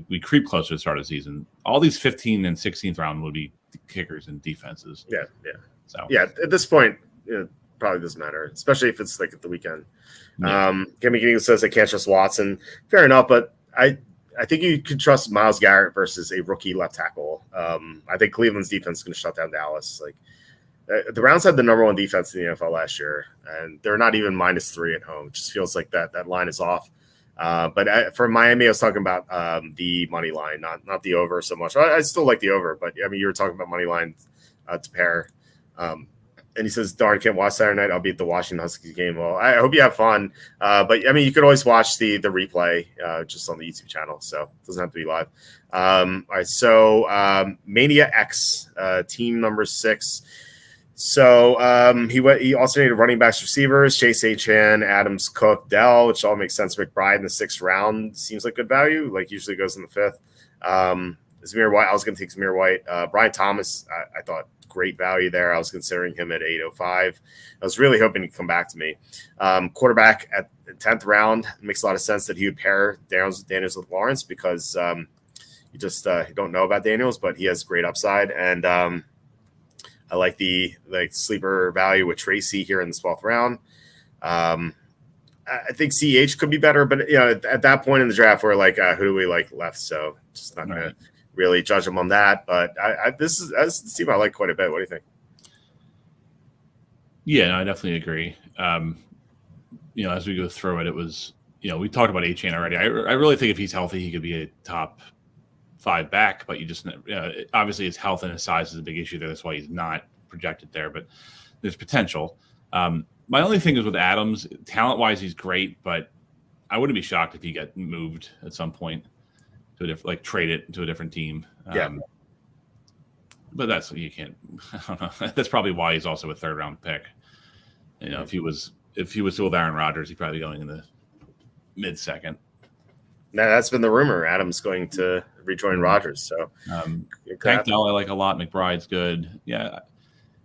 we creep closer to the start of the season, all these 15th and 16th round would be kickers and defenses. Yeah. So at this point, it probably doesn't matter, especially if it's like at the weekend. Yeah. Kimmy says I can't trust Watson. Fair enough, but I think you could trust Myles Garrett versus a rookie left tackle. I think Cleveland's defense is going to shut down Dallas. Like, the Browns had the number 1 defense in the NFL last year, and they're not even -3 at home. It just feels like that line is off. But for Miami, I was talking about the money line, not the over so much. I still like the over, but I mean, you were talking about money line to pair. And he says, darn, can't watch Saturday night. I'll be at the Washington Huskies game. Well, I hope you have fun. But I mean, you could always watch the replay just on the YouTube channel. So it doesn't have to be live. All right. So Mania X, team number 6. So he alternated running backs, receivers, Chase Achan, Adams, Cook, Dell, which all makes sense. McBride in the 6th round seems like good value. Like, usually goes in the 5th. Zamir White, I was going to take Zamir White. Brian Thomas, I thought great value there. I was considering him at 805. I was really hoping he'd come back to me. Quarterback at the 10th round, it makes a lot of sense that he would pair Daniels with Lawrence because you just you don't know about Daniels, but he has great upside. And I like the sleeper value with Tracy here in the 12th round. I think CH could be better, but at that point in the draft, we're like, who do we like left? So just not going to really judge him on that. But this is a team I like quite a bit. What do you think? Yeah, no, I definitely agree. As we go through it, it was we talked about A-Chain already. I really think if he's healthy, he could be a top 5 back, but you just obviously his health and his size is a big issue there. That's why he's not projected there, but there's potential. My only thing is with Adams, talent-wise, he's great, but I wouldn't be shocked if he got moved at some point to a different, trade it to a different team. But that's you can't. I don't know. That's probably why he's also a 3rd round pick. If he was still with Aaron Rodgers, he'd probably be going in the mid-2nd. Now, that's been the rumor. Adams going to rejoin Rodgers. So Tank Dell I like a lot. McBride's good. Yeah.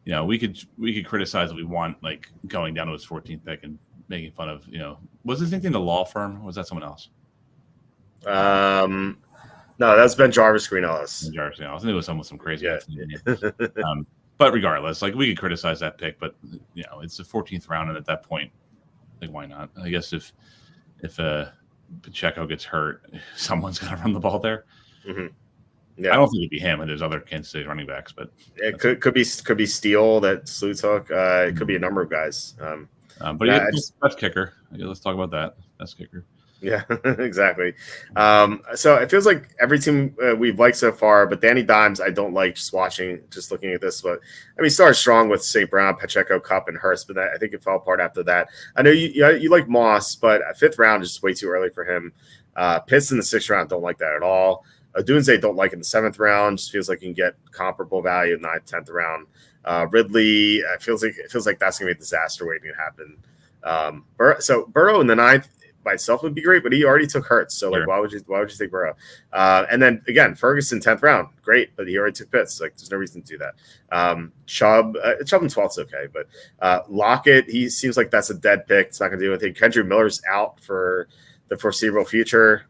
We could criticize if we want, like, going down to his 14th pick and making fun of, was his nickname the law firm? Or was that someone else? No, that's Ben Jarvis Green Ellis. Jarvis Green Ellis. I think it was someone with some crazy name. But regardless, like we could criticize that pick, but it's the 14th round, and at that point, like why not? I guess if Pacheco gets hurt, someone's going to run the ball there. Mm-hmm. Yeah, I don't think it'd be him, and there's other Kansas City running backs, but it could be Steele that Slew took. It could be a number of guys. But yeah, best kicker. Let's talk about that. Best kicker. Yeah, exactly. So it feels like every team we've liked so far, but Danny Dimes, I don't like just looking at this. But I mean, he started strong with St. Brown, Pacheco, Cup, and Hurst, but I think it fell apart after that. I know you like Moss, but a 5th round is just way too early for him. Pitts in the 6th round, don't like that at all. Dunze don't like in the 7th round. Just feels like you can get comparable value in the 9th, 10th round. Ridley, it feels like that's gonna be a disaster waiting to happen. Burrow in the 9th by itself would be great, but he already took Hurts, so like, why would you take Burrow? And then again, Ferguson 10th round, great, but he already took Pitts. Like, there's no reason to do that. Chubb in 12th's okay, but Lockett, he seems like that's a dead pick. It's not going to do anything. Kendrick Miller's out for the foreseeable future.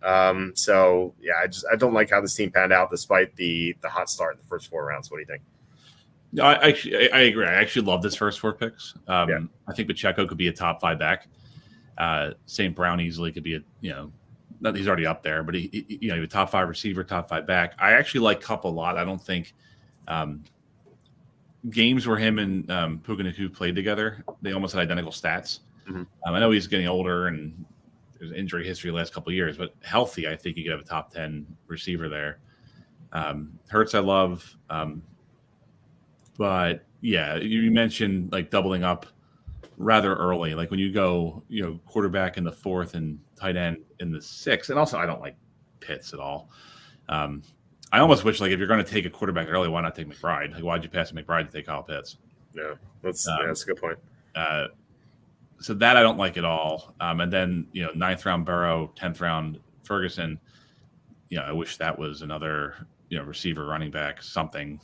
So yeah, I don't like how this team panned out despite the hot start in the first 4 rounds. What do you think? No, I agree. I actually love this first 4 picks. I think Pacheco could be a top 5 back. St. Brown easily could be he's already up there, but he a top 5 receiver, top 5 back. I actually like Kupp a lot. I don't think games where him and Puka Nacua played together, they almost had identical stats. Mm-hmm. I know he's getting older and there's injury history the last couple of years, but healthy, I think you could have a top 10 receiver there. Hurts, I love. But yeah, you mentioned like doubling up rather early, like when you go, quarterback in the 4th and tight end in the 6th. And also, I don't like Pitts at all. I almost wish, like, if you're going to take a quarterback early, why not take McBride? Like, why'd you pass McBride to take Kyle Pitts? Yeah, that's a good point. So that I don't like at all. And then 9th round Burrow, 10th round Ferguson. I wish that was another receiver, running back, something.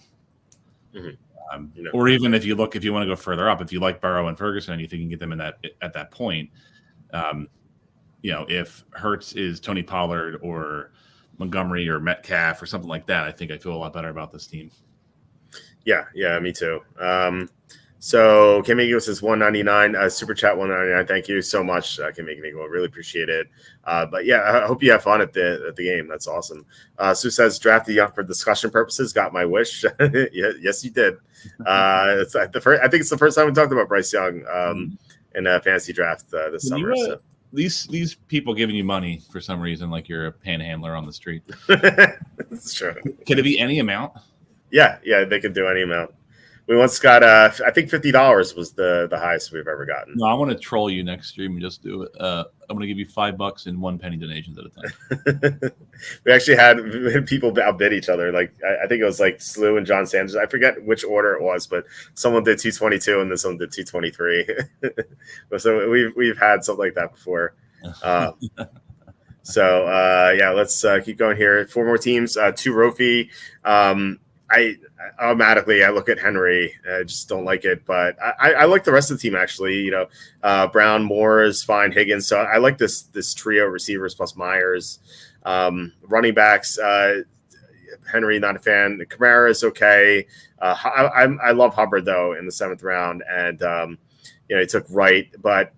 Mm-hmm. Or even if you want to go further up, if you like Burrow and Ferguson and you think you can get them at that point, if Hurts is Tony Pollard or Montgomery or Metcalf or something like that, I think I feel a lot better about this team. Yeah, me too. So Kim Eagle says $1.99, super chat $1.99. Thank you so much, Kim Eagle. Really appreciate it. But yeah, I hope you have fun at the game. That's awesome. Sue says drafted young for discussion purposes. Got my wish. Yes, you did. I think it's the first time we talked about Bryce Young in a fantasy draft this summer. These people giving you money for some reason, like you're a panhandler on the street. That's true. Can it be any amount? Yeah, they can do any amount. We once got, I think $50 was the highest we've ever gotten. No, I want to troll you next stream and just do it. I'm going to give you $5 and 1 penny donations at a time. We actually had people outbid each other. Like I think it was like Slew and John Sanders. I forget which order it was, but someone did 222 and then someone did 223. So we've had something like that before. Let's keep going here. 4 more teams. 2 Rofi. I automatically look at Henry. I just don't like it, but I like the rest of the team actually. Brown, Moore is fine, Higgins. So I like this trio of receivers plus Myers. Running backs, Henry not a fan. Kamara is okay. I love Hubbard though in the 7th round, and he took Wright, but.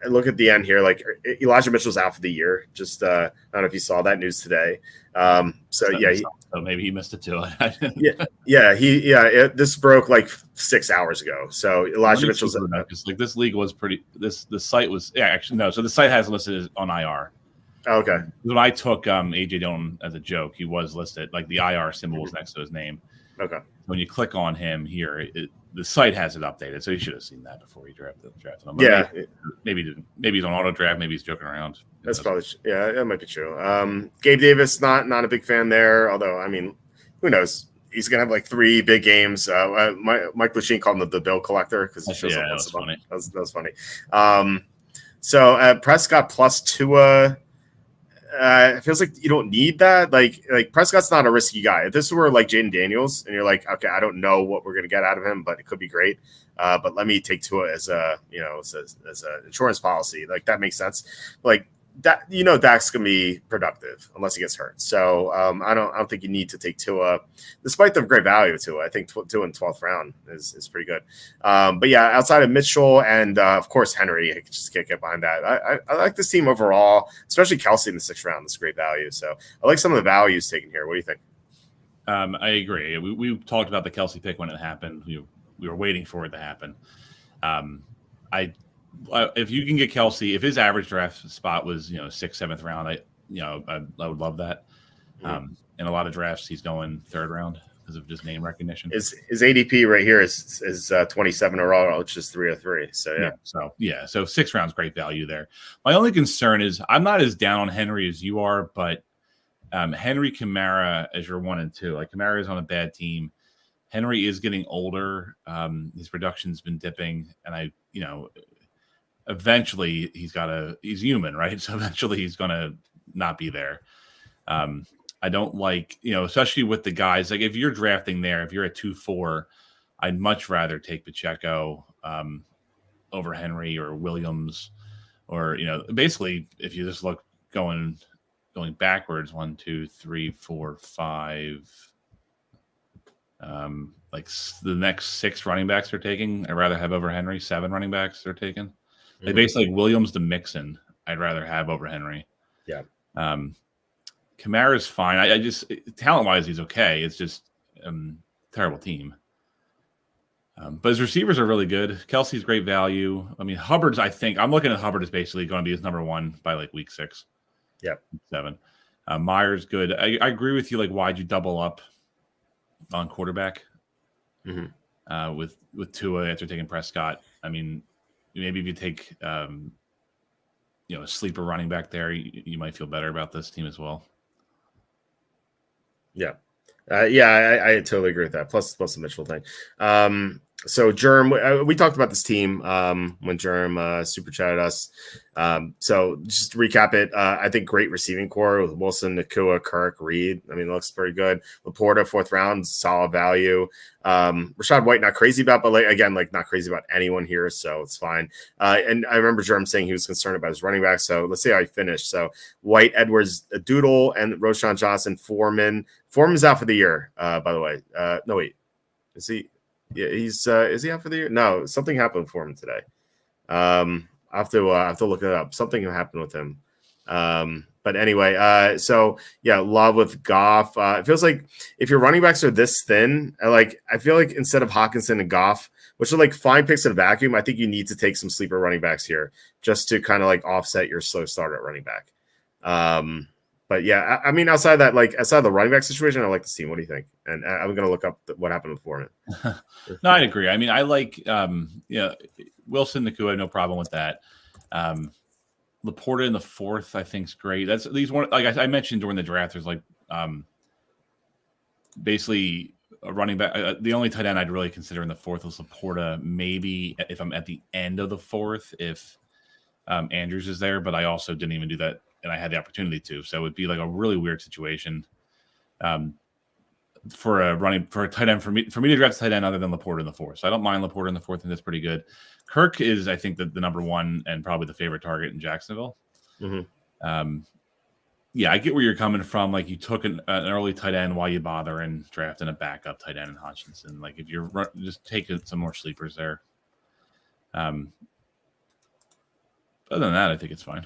I look at the end here, like Elijah Mitchell's out for the year. Just I don't know if you saw that news today. So maybe he missed it too. This broke like 6 hours ago. So Elijah Mitchell's like this league was pretty. The site was actually no. So the site has listed on IR. Okay. When I took AJ Dillon as a joke, he was listed. Like the IR symbol was next to his name. Okay. When you click on him here, the site has it updated, so you should have seen that before you drafted him. But maybe he's on auto draft. Maybe he's joking around. That's probably that might be true. Gabe Davis, not a big fan there. Although I mean, who knows? He's gonna have like 3 big games. Mike Luchin called him the bill collector because he shows up once a month. That was funny. So Prescott plus Tua. It feels like you don't need that. Like Prescott's not a risky guy. If this were like Jaden Daniels, and you're like, okay, I don't know what we're gonna get out of him, but it could be great. But let me take Tua as a as an insurance policy. Like that makes sense. Like that, Dak's gonna be productive unless he gets hurt. So I don't think you need to take Tua, despite the great value of Tua. I think Tua in 12th round is pretty good. But yeah, outside of Mitchell and of course Henry, I just can't get behind that. I like this team overall, especially Kelsey in the 6th round. That's great value. So I like some of the values taken here. What do you think? I agree. We talked about the Kelsey pick when it happened. We were waiting for it to happen. If you can get Kelsey, if his average draft spot was 6th, 7th round, I would love that. In a lot of drafts, he's going 3rd round because of just name recognition. His ADP right here is 27 overall, which is 303. So so 6th round's great value there. My only concern is I'm not as down on Henry as you are, but Henry, Kamara as your 1 and 2. Like Kamara is on a bad team. Henry is getting older. His production's been dipping, and eventually he's human, right? So eventually he's going to not be there. I don't like, especially with the guys, like if you're drafting there, if you're at 2-4, I'd much rather take Pacheco over Henry or Williams, or, basically if you just look going backwards, 1, 2, 3, 4, 5, like the next 6 running backs they're taking, I'd rather have over Henry. 7 running backs they're taking. They basically like Williams to Mixon, I'd rather have over Henry. Yeah. Kamara's fine. I just talent-wise, he's okay. It's just terrible team. But his receivers are really good. Kelsey's great value. I mean, Hubbard's, I'm looking at Hubbard as basically going to be his number 1 by like week 6. Yeah. 7. Myers good. I agree with you. Like, why'd you double up on quarterback with Tua after taking Prescott? I mean, maybe if you take a sleeper running back there, you might feel better about this team as well. Yeah. I totally agree with that. Plus the Mitchell thing. So Germ, we talked about this team when Germ super chatted us. So just to recap it, I think great receiving core with Wilson, Nakua, Kirk, Reed. I mean, it looks pretty good. Laporta, 4th round, solid value. Rashad White, not crazy about, but not crazy about anyone here, so it's fine. And I remember Germ saying he was concerned about his running back. So let's see how he finished. So White, Edwards, Doodle, and Roshan Johnson, Foreman. Foreman's out for the year, by the way. No, wait, is he? Yeah, he's is he out for the year? No, something happened for him today. I have to look it up. Something happened with him. But anyway, so yeah, love with Goff. It feels like if your running backs are this thin, I feel like instead of Hawkinson and Goff, which are like fine picks in a vacuum, I think you need to take some sleeper running backs here just to kind of like offset your slow start at running back. But yeah, I mean, outside the running back situation, I like this team. What do you think? And I'm going to look up what happened with Foreman. No, I agree. I mean, I like, Wilson, Nakua, no problem with that. Laporta in the 4th, I think is great. That's these one, like I mentioned during the draft. There's like, basically a running back. The only tight end I'd really consider in the 4th was Laporta. Maybe if I'm at the end of the 4th, if Andrews is there, but I also didn't even do that. And I had the opportunity to, so it would be like a really weird situation for a tight end for me to draft a tight end other than Laporta in the 4th. So I don't mind Laporta in the 4th, and that's pretty good. Kirk is, I think, the number 1 and probably the favorite target in Jacksonville. Yeah, I get where you're coming from. Like you took an early tight end, why you bother and drafting a backup tight end in Hutchinson? Like if you're just taking some more sleepers there. Other than that, I think it's fine.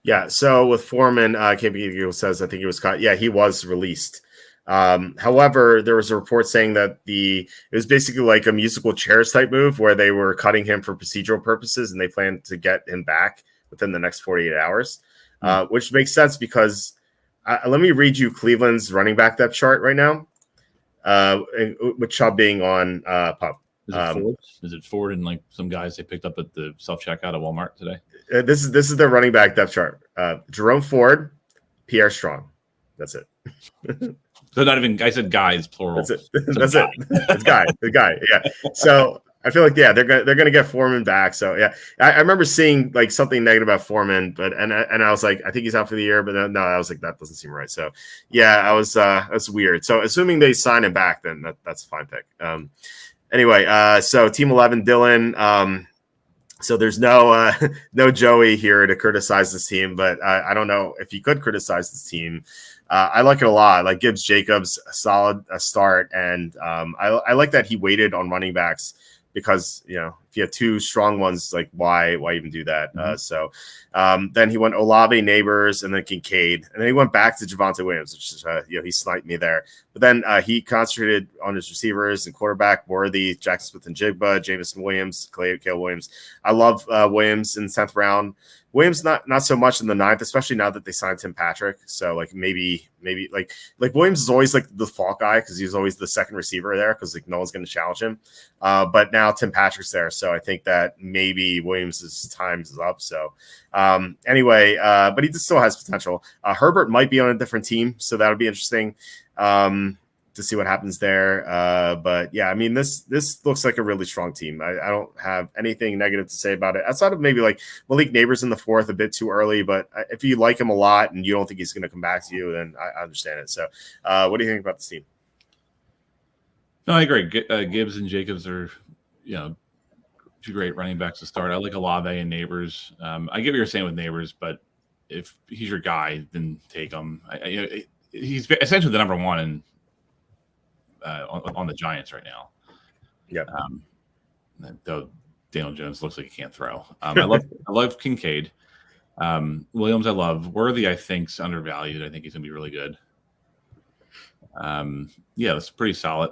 Yeah, so with Foreman, KP says I think he was caught. Yeah, he was released. However, there was a report saying that it was basically like a musical chairs type move where they were cutting him for procedural purposes and they plan to get him back within the next 48 hours, which makes sense because let me read you Cleveland's running back depth chart right now, with Chubb being on PUP. Is it Ford and like some guys they picked up at the self-checkout at Walmart today? This is their running back depth chart. Jerome Ford, Pierre Strong. That's it. So not even, I said guys, plural. That's it. That's it. It's guy. The guy. Yeah. So I feel like they're gonna get Foreman back. So yeah, I remember seeing like something negative about Foreman, but and I was like, I think he's out for the year, but no, I was like, that doesn't seem right. So yeah, I was that's weird. So assuming they sign him back, then that's a fine pick. Anyway, so team 11, Dylan. So there's no no Joey here to criticize this team, but I don't know if you could criticize this team. I like it a lot. Like Gibbs Jacobs, a solid start, and I like that he waited on running backs because if you have two strong ones, like why even do that? So then he went Olave, Neighbors, and then Kincaid, and then he went back to Javonte Williams, which is he sniped me there. But then he concentrated on his receivers and quarterback: Worthy, Jackson Smith and Jigba, Jamison Williams, Cale Williams. I love Williams in the 10th round. Williams not so much in the 9th, especially now that they signed Tim Patrick. So like maybe like Williams is always like the default guy because he's always the second receiver there because like no one's going to challenge him. But now Tim Patrick's there, so I think that maybe Williams' time is up. So anyway, but he still has potential. Herbert might be on a different team, so that'll be interesting to see what happens there. But yeah, I mean, this looks like a really strong team. I don't have anything negative to say about it outside of maybe like Malik Neighbors in the 4th, a bit too early. But if you like him a lot and you don't think he's going to come back to you, then I understand it. So what do you think about this team? No, I agree. Gibbs and Jacobs are, two great running backs to start. I like Olave and Neighbors. I get what you're saying with Neighbors, but if he's your guy, then take him. He's essentially the number one in on the Giants right now. Yeah. Though Daniel Jones looks like he can't throw. I love Kincaid. Williams, I love. Worthy, I think's undervalued. I think he's gonna be really good. Yeah, that's pretty solid.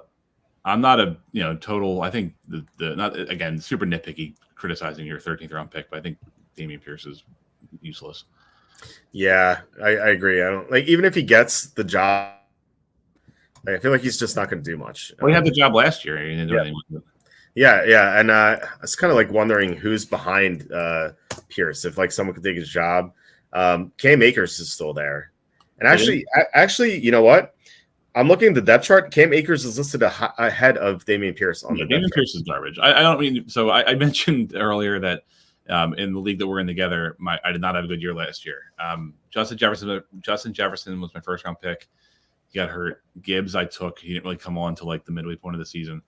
I'm not a total. I think the not again super nitpicky criticizing your 13th round pick, but I think Dameon Pierce is useless. Yeah, I agree. I don't like even if he gets the job. I feel like he's just not going to do much. Well, he had the job last year. He didn't do anything with it. Yeah, and I was kind of like wondering who's behind Pierce. If like someone could take his job. Cam Akers is still there, and actually, you know what? I'm looking at the depth chart. Cam Akers is listed ahead of Dameon Pierce on the depth chart. Dameon Pierce is garbage. I don't mean so. I mentioned earlier that in the league that we're in together, I did not have a good year last year. Justin Jefferson was my first round pick. He got hurt. Gibbs I took. He didn't really come on to like the midway point of the season.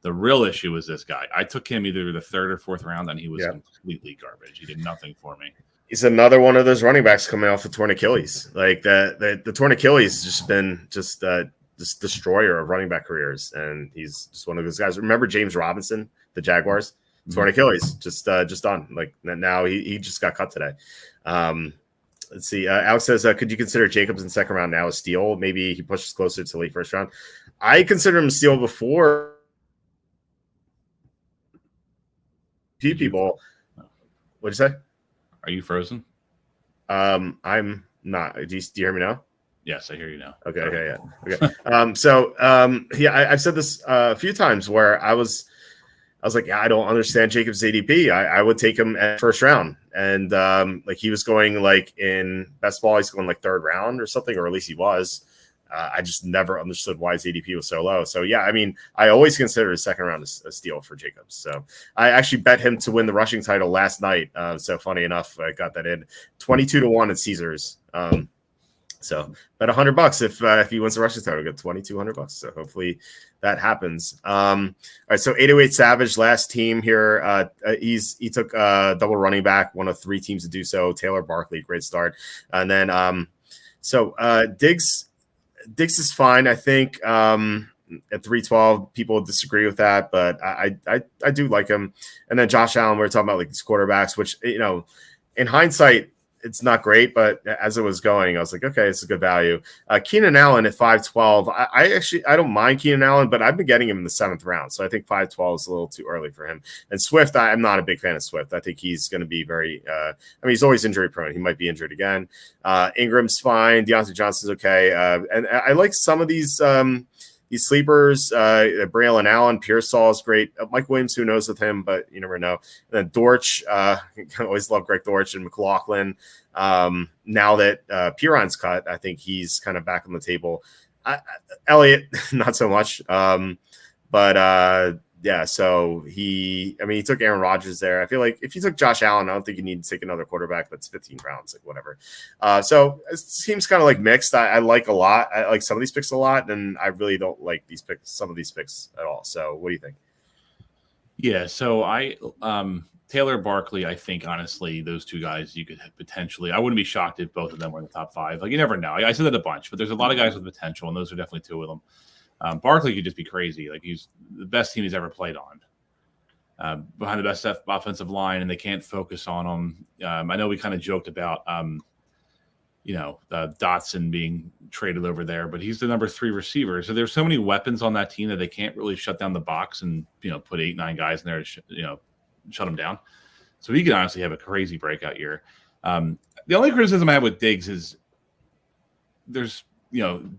The real issue was this guy. I took him either the 3rd or 4th round, and he was completely garbage. He did nothing for me. He's another one of those running backs coming off a torn Achilles. Like the torn Achilles has just been this destroyer of running back careers, and he's just one of those guys. Remember James Robinson, the Jaguars, torn Achilles, just done. Like now he just got cut today. Let's see. Alex says, could you consider Jacobs in the 2nd round now a steal? Maybe he pushes closer to late 1st round. I consider him a steal before people. What'd you say? Are you frozen? I'm not. Do you hear me now? Yes, I hear you now. Okay. Okay. I've said this a few times where I was like, I don't understand Jacobs' ADP. I would take him at 1st round. And like he was going like in best ball, he's going like 3rd round or something, or at least he was. I just never understood why his ADP was so low. So yeah, I mean, I always consider his 2nd round a steal for Jacobs. So I actually bet him to win the rushing title last night. So funny enough, I got that in 22-1 at Caesars. So bet $100 if he wins the rushing title, get $2,200. So hopefully that happens. All right, so 808 Savage, last team here. He took double running back, one of 3 teams to do so. Taylor Barkley, great start, and then Diggs is fine. I think at 312, people disagree with that, but I do like him. And then Josh Allen, we're talking about like these quarterbacks, which in hindsight, it's not great, but as it was going, I was like, okay, it's a good value. Keenan Allen at 512. I don't mind Keenan Allen, but I've been getting him in the 7th round. So I think 512 is a little too early for him. And Swift, I'm not a big fan of Swift. I think he's going to be very, he's always injury prone. He might be injured again. Ingram's fine. Deontay Johnson's okay. And I like some of these sleepers, Braylon Allen, Pearsall is great. Mike Williams, who knows with him, but you never know. And then Dortch, I always love Greg Dortch and McLaughlin. Now that Piron's cut, I think he's kind of back on the table. Elliott, not so much. But Yeah, so he took Aaron Rodgers there. I feel like if you took Josh Allen, I don't think you need to take another quarterback that's 15 rounds, like whatever. So it seems kind of like mixed. I like a lot. I like some of these picks a lot, and I really don't like these picks, some of these picks at all. So what do you think? Yeah, so Taylor Barkley, I think honestly, those two guys you could potentially. I wouldn't be shocked if both of them were in the top 5. Like you never know. I said that a bunch, but there's a lot of guys with potential, and those are definitely two of them. Barkley could just be crazy. Like he's the best team he's ever played on, behind the best offensive line, and they can't focus on him. I know we kind of joked about, Dotson being traded over there, but he's the number 3 receiver. So there's so many weapons on that team that they can't really shut down the box and put 8-9 guys in there to shut them down. So he could honestly have a crazy breakout year. The only criticism I have with Diggs is there's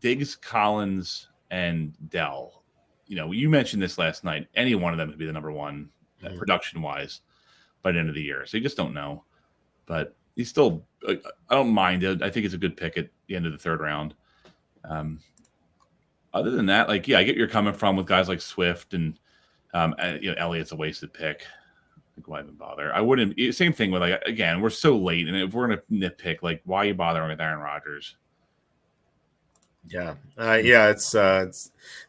Diggs, Collins, and Dell. You mentioned this last night. Any one of them could be the number 1 production wise by the end of the year. So you just don't know. But he's still, I don't mind it. I think it's a good pick at the end of the 3rd round. Other than that, I get where you're coming from with guys like Swift and Elliott's a wasted pick. Why even bother? I wouldn't. Same thing with again, we're so late, and if we're gonna nitpick, why are you bothering with Aaron Rodgers? Yeah, it's a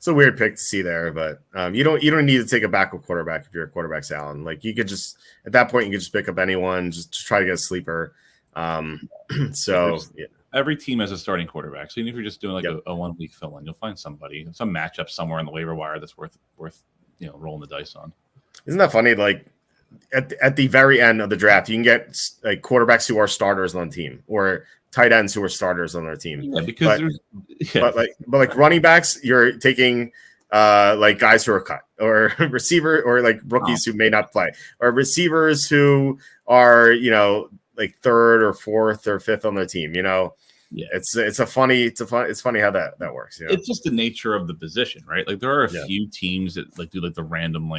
weird pick to see there, but you don't need to take a backup quarterback if you're a quarterback Allen. Like you could just at that point you could just pick up anyone just to try to get a sleeper. Every team has a starting quarterback, so even if you're just doing a 1 week fill in, you'll find somebody, some matchup somewhere on the waiver wire that's worth rolling the dice on. Isn't that funny? Like at the very end of the draft, you can get quarterbacks who are starters on the team or tight ends who are starters on their team. Yeah, because but running backs, you're taking guys who are cut or receiver or rookies who may not play or receivers who are 3rd or 4th or 5th on their team. Yeah, it's funny how that works. It's just the nature of the position, right? Like there are a few teams that do the random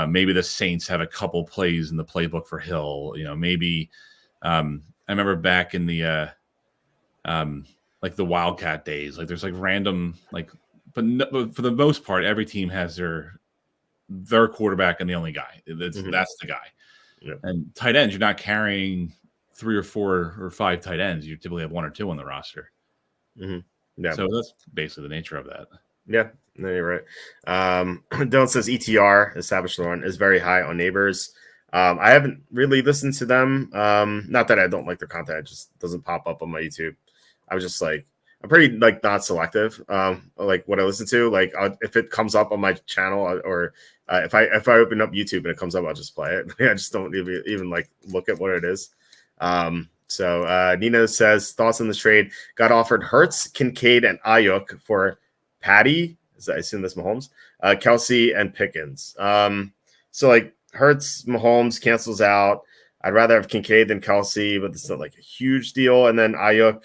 maybe the Saints have a couple plays in the playbook for Hill. Maybe I remember back in the the Wildcat days. There's random but for the most part, every team has their quarterback and the only guy. That's the guy. Yeah. And tight ends, you're not carrying 3 or 4 or 5 tight ends. You typically have 1 or 2 on the roster. Mm-hmm. Yeah. So that's basically the nature of that. Yeah, no, you're right. Dylan says ETR, established Lauren, is very high on Neighbors. I haven't really listened to them. Not that I don't like their content, it just doesn't pop up on my YouTube. I was just I'm pretty not selective. What I listen to, if it comes up on my channel or if I open up YouTube and it comes up, I'll just play it. I just don't even look at what it is. So Nina says thoughts on this trade. Got offered Hurts, Kincaid, and Ayuk for Patty. I assume that's Mahomes, Kelsey, and Pickens. So Hurts, Mahomes cancels out. I'd rather have Kincaid than Kelsey, but it's not a huge deal. And then Ayuk,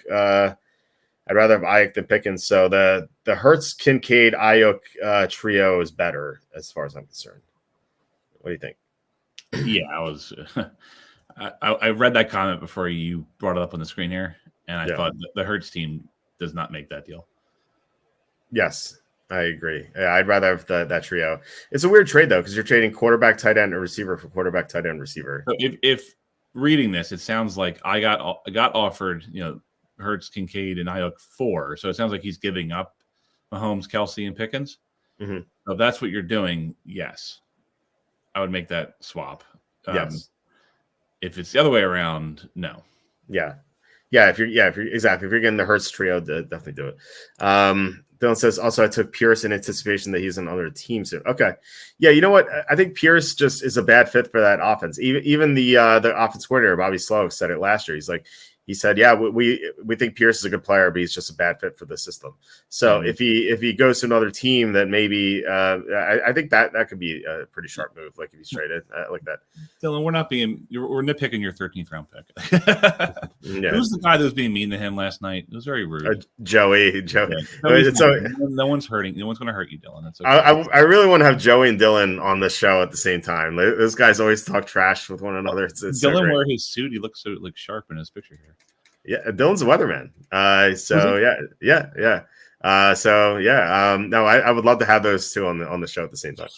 I'd rather have Ayuk than Pickens. So the Hurts, Kincaid, Ayuk trio is better as far as I'm concerned. What do you think? Yeah, I was. I read that comment before you brought it up on the screen here, and I thought the Hurts team does not make that deal. Yes, I agree. Yeah, I'd rather have that trio. It's a weird trade though, because you're trading quarterback, tight end, or receiver for quarterback, tight end, receiver. So if reading this, it sounds like I got offered, Hurts, Kincaid, and Ayuk 4. So it sounds like he's giving up Mahomes, Kelsey, and Pickens. Mm-hmm. So if that's what you're doing, yes, I would make that swap. Yes. If it's the other way around, no. Yeah. If you're getting the Hurts trio, definitely do it. Dylan says also I took Pierce in anticipation that he's on other teams soon. Okay. Yeah, you know what? I think Pierce just is a bad fit for that offense. Even the offense coordinator, Bobby Slow, said it last year. He said, yeah, we think Pierce is a good player, but he's just a bad fit for the system. So if he goes to another team, then maybe I think that could be a pretty sharp move. If he's traded like that. Dylan, we're nitpicking your 13th round pick. Yeah. Who's the guy that was being mean to him last night? It was very rude. Joey. Yeah. No one's hurting. No one's going to hurt you, Dylan. That's okay. I really want to have Joey and Dylan on the show at the same time. Those guys always talk trash with one another. It's Dylan so wear his suit. He looks so sharp in his picture here. Yeah, Dylan's a weatherman. So yeah, no, I would love to have those two on the show at the same time.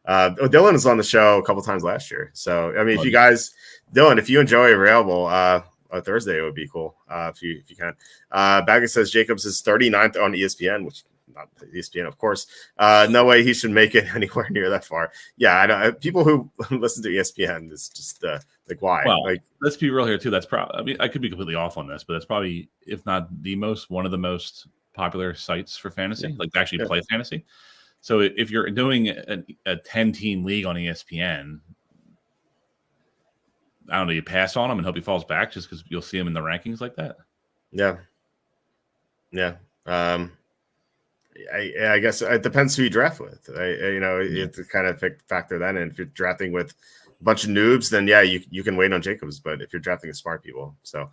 Dylan was on the show a couple times last year. So I mean, if you guys, Dylan, if you enjoy Available, a Thursday, it would be cool if you can. Baggett says Jacobs is 39th on ESPN, which not ESPN, of course. No way he should make it anywhere near that far. Yeah, I know people who listen to ESPN is just like why? Well, like, let's be real here too. That's probably. I mean, I could be completely off on this, but that's probably, if not one of the most popular sites for fantasy, like to actually play fantasy. So if you're doing a 10-team league on ESPN, I don't know, you pass on him and hope he falls back just because you'll see him in the rankings like that. Yeah. I guess it depends who you draft with. You have to kind of factor that in. If you're drafting with a bunch of noobs, then yeah, you can wait on Jacobs. But if you're drafting smart people, so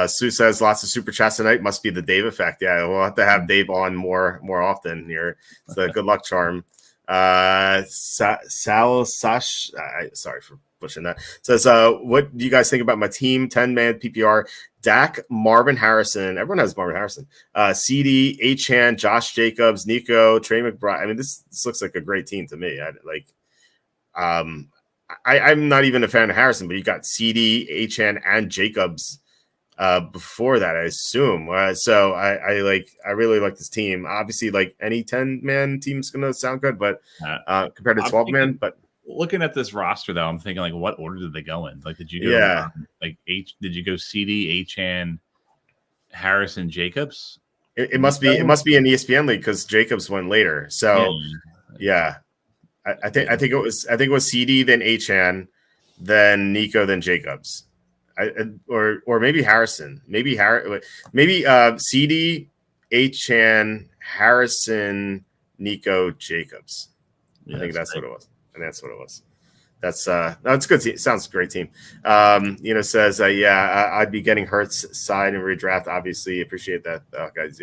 Sue says lots of super chats tonight. Must be the Dave effect. Yeah, we'll have to have Dave on more often here. It's the good luck charm. Sal Sash, sorry for pushing that. Says, what do you guys think about my team? 10-man PPR. Dak, Marvin Harrison. Everyone has Marvin Harrison. CD, Achane, Josh Jacobs, Nico, Trey McBride. I mean, this looks like a great team to me. I'm not even a fan of Harrison, but you got CD, Achane, and Jacobs before that, I assume. So I really like this team. Obviously, like any 10-man team's gonna sound good, but compared to 12-man, but looking at this roster though, I'm thinking like, what order did they go in? Like, did you go did you go CD, Achane, Harrison, Jacobs? It must be an ESPN league because Jacobs went later. So yeah. I think it was CD, then Achane, then Nico, then Jacobs. Or maybe Harrison. Maybe CD, Achane, Harrison, Nico, Jacobs. I think that's what it was. And that's what it was. That's it's good. Sounds a great team. Says I'd be getting Hurts side and redraft. Obviously, appreciate that, guys.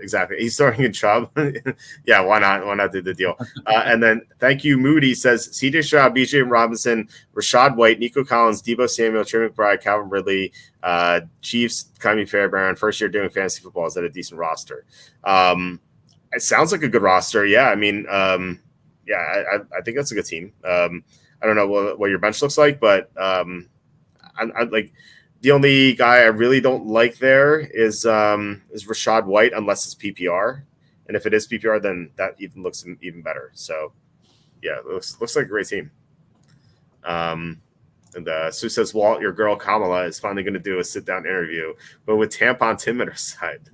Exactly. He's starting in Chubb. Yeah, why not? Why not do the deal? And then thank you, Moody says CJ Stroud, BJ Robinson, Rashad White, Nico Collins, Debo Samuel, Trey McBride, Calvin Ridley, Chiefs, Kyrie Fairbairn. First year doing fantasy football. Is that a decent roster? It sounds like a good roster. Yeah, I mean. I think that's a good team. I don't know what your bench looks like, but I'm like the only guy I really don't like there is Rashad White, unless it's PPR. And if it is PPR, then that even looks even better. So yeah, it looks like a great team. And Sue says, Walt, your girl Kamala is finally going to do a sit-down interview, but with Tampon Tim at her side.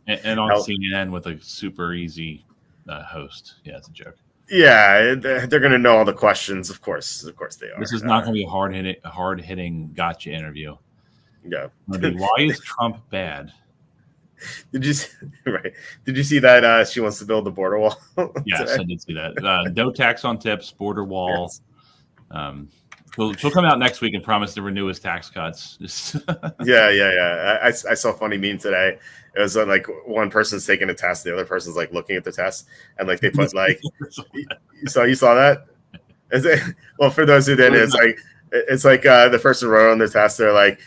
and on CNN with a super easy host. Yeah, it's a joke. Yeah, they're going to know all the questions. Of course they are. This is not going to be a hard-hitting gotcha interview. Yeah. Why is Trump bad? Did you see that she wants to build the border wall? Yes, I did see that. No tax on tips, border wall. Yes. She'll come out next week and promise to renew his tax cuts. Yeah. I saw a funny meme today. It was like one person's taking a test, the other person's like looking at the test, and like they put like, you saw that? Well, for those who didn't, it's like the person wrote on the test, they're like,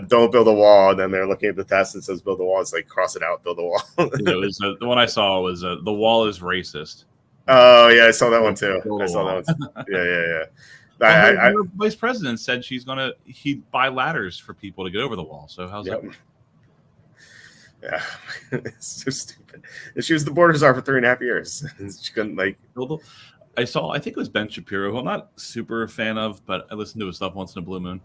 don't build a wall, and then they're looking at the test and it says build a wall. It's like cross it out, build a wall. It was the one I saw was the wall is racist. Oh yeah, I saw that one too. Yeah. Well, the vice president said he'd buy ladders for people to get over the wall. So how's that? Yeah, it's so stupid. And she was the border czar for 3.5 years. She couldn't I think it was Ben Shapiro, who I'm not super a fan of, but I listened to his stuff once in a blue moon.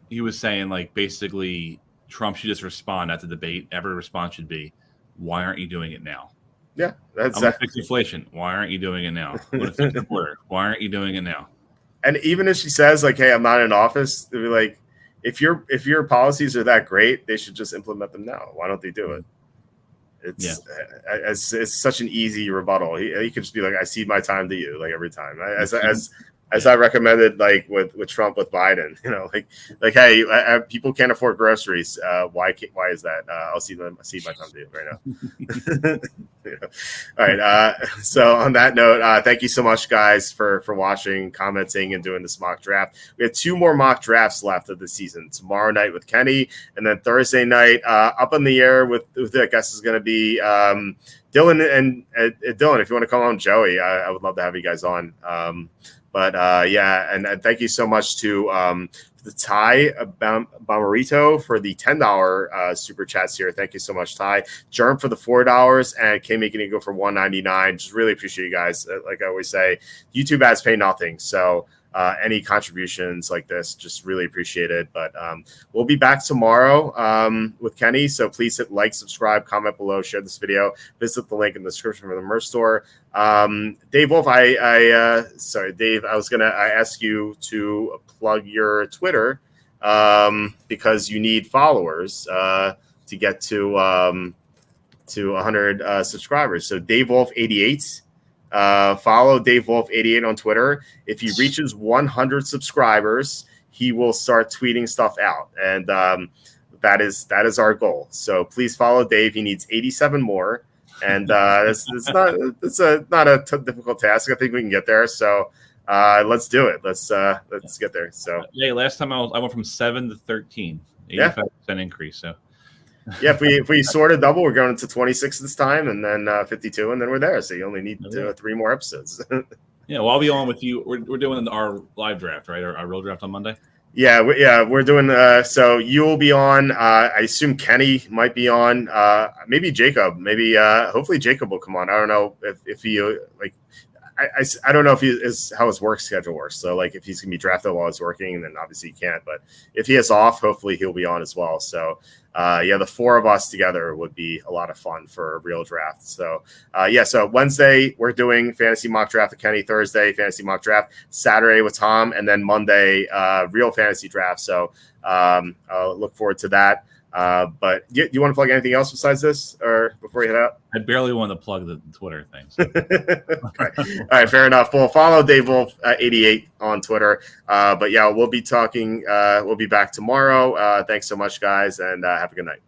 He was saying like basically Trump should just respond at the debate. Every response should be, "Why aren't you doing it now?" Yeah, I'm gonna fix inflation. Why aren't you doing it now? I'm gonna fix the border. Why aren't you doing it now? And even if she says like, "Hey, I'm not in office," they'll be like, if your policies are that great, they should just implement them now. Why don't they do it? It's such an easy rebuttal. He could just be like, "I cede my time to you," like every time. as I recommended, like with Trump with Biden, hey, people can't afford groceries. Why is that? I'll see my time to right now. All right. So on that note, thank you so much, guys, for watching, commenting, and doing this mock draft. We have 2 more mock drafts left of the season. Tomorrow night with Kenny, and then Thursday night up in the air with I guess is going to be Dylan and Dylan. If you want to come on, Joey, I would love to have you guys on. And thank you so much to the Ty Bamarito for the $10 super chats here. Thank you so much, Ty. Germ for the $4 and K making it go for $1.99. Just really appreciate you guys. Like I always say, YouTube ads pay nothing, so any contributions like this, just really appreciate it. But we'll be back tomorrow with Kenny. So please hit like, subscribe, comment below, share this video, visit the link in the description for the merch store. Dave Wolf, sorry, Dave, I ask you to plug your Twitter because you need followers to get to 100 subscribers. So Dave Wolf 88. Follow Dave Wolf 88 on Twitter. If he reaches 100 subscribers, he will start tweeting stuff out, and that is our goal. So please follow Dave. He needs 87 more, and it's not a difficult task. I think we can get there. So let's do it. Let's get there. So yeah, last time I went from 7 to 13, 85% increase. So. Yeah, if we sort of double, we're going to 26 this time, and then 52, and then we're there. So you only need 3 more episodes. Yeah, well, I'll be on with you. We're doing our live draft, right? Our real draft on Monday. Yeah, we're doing. So you'll be on. I assume Kenny might be on. Maybe Jacob. Maybe hopefully Jacob will come on. I don't know if he like. I don't know if how his work schedule works. So like if he's gonna be drafted while he's working, then obviously he can't. But if he is off, hopefully he'll be on as well. So the 4 of us together would be a lot of fun for a real draft. So so Wednesday we're doing fantasy mock draft with Kenny. Thursday fantasy mock draft. Saturday with Tom, and then Monday real fantasy draft. So I'll look forward to that. But do you want to plug anything else besides this, or before you head out? I barely want to plug the Twitter thing. So. Okay. All right, fair enough. Well, follow Dave Wolf 88 on Twitter. But yeah, we'll be talking. We'll be back tomorrow. Thanks so much, guys, and have a good night.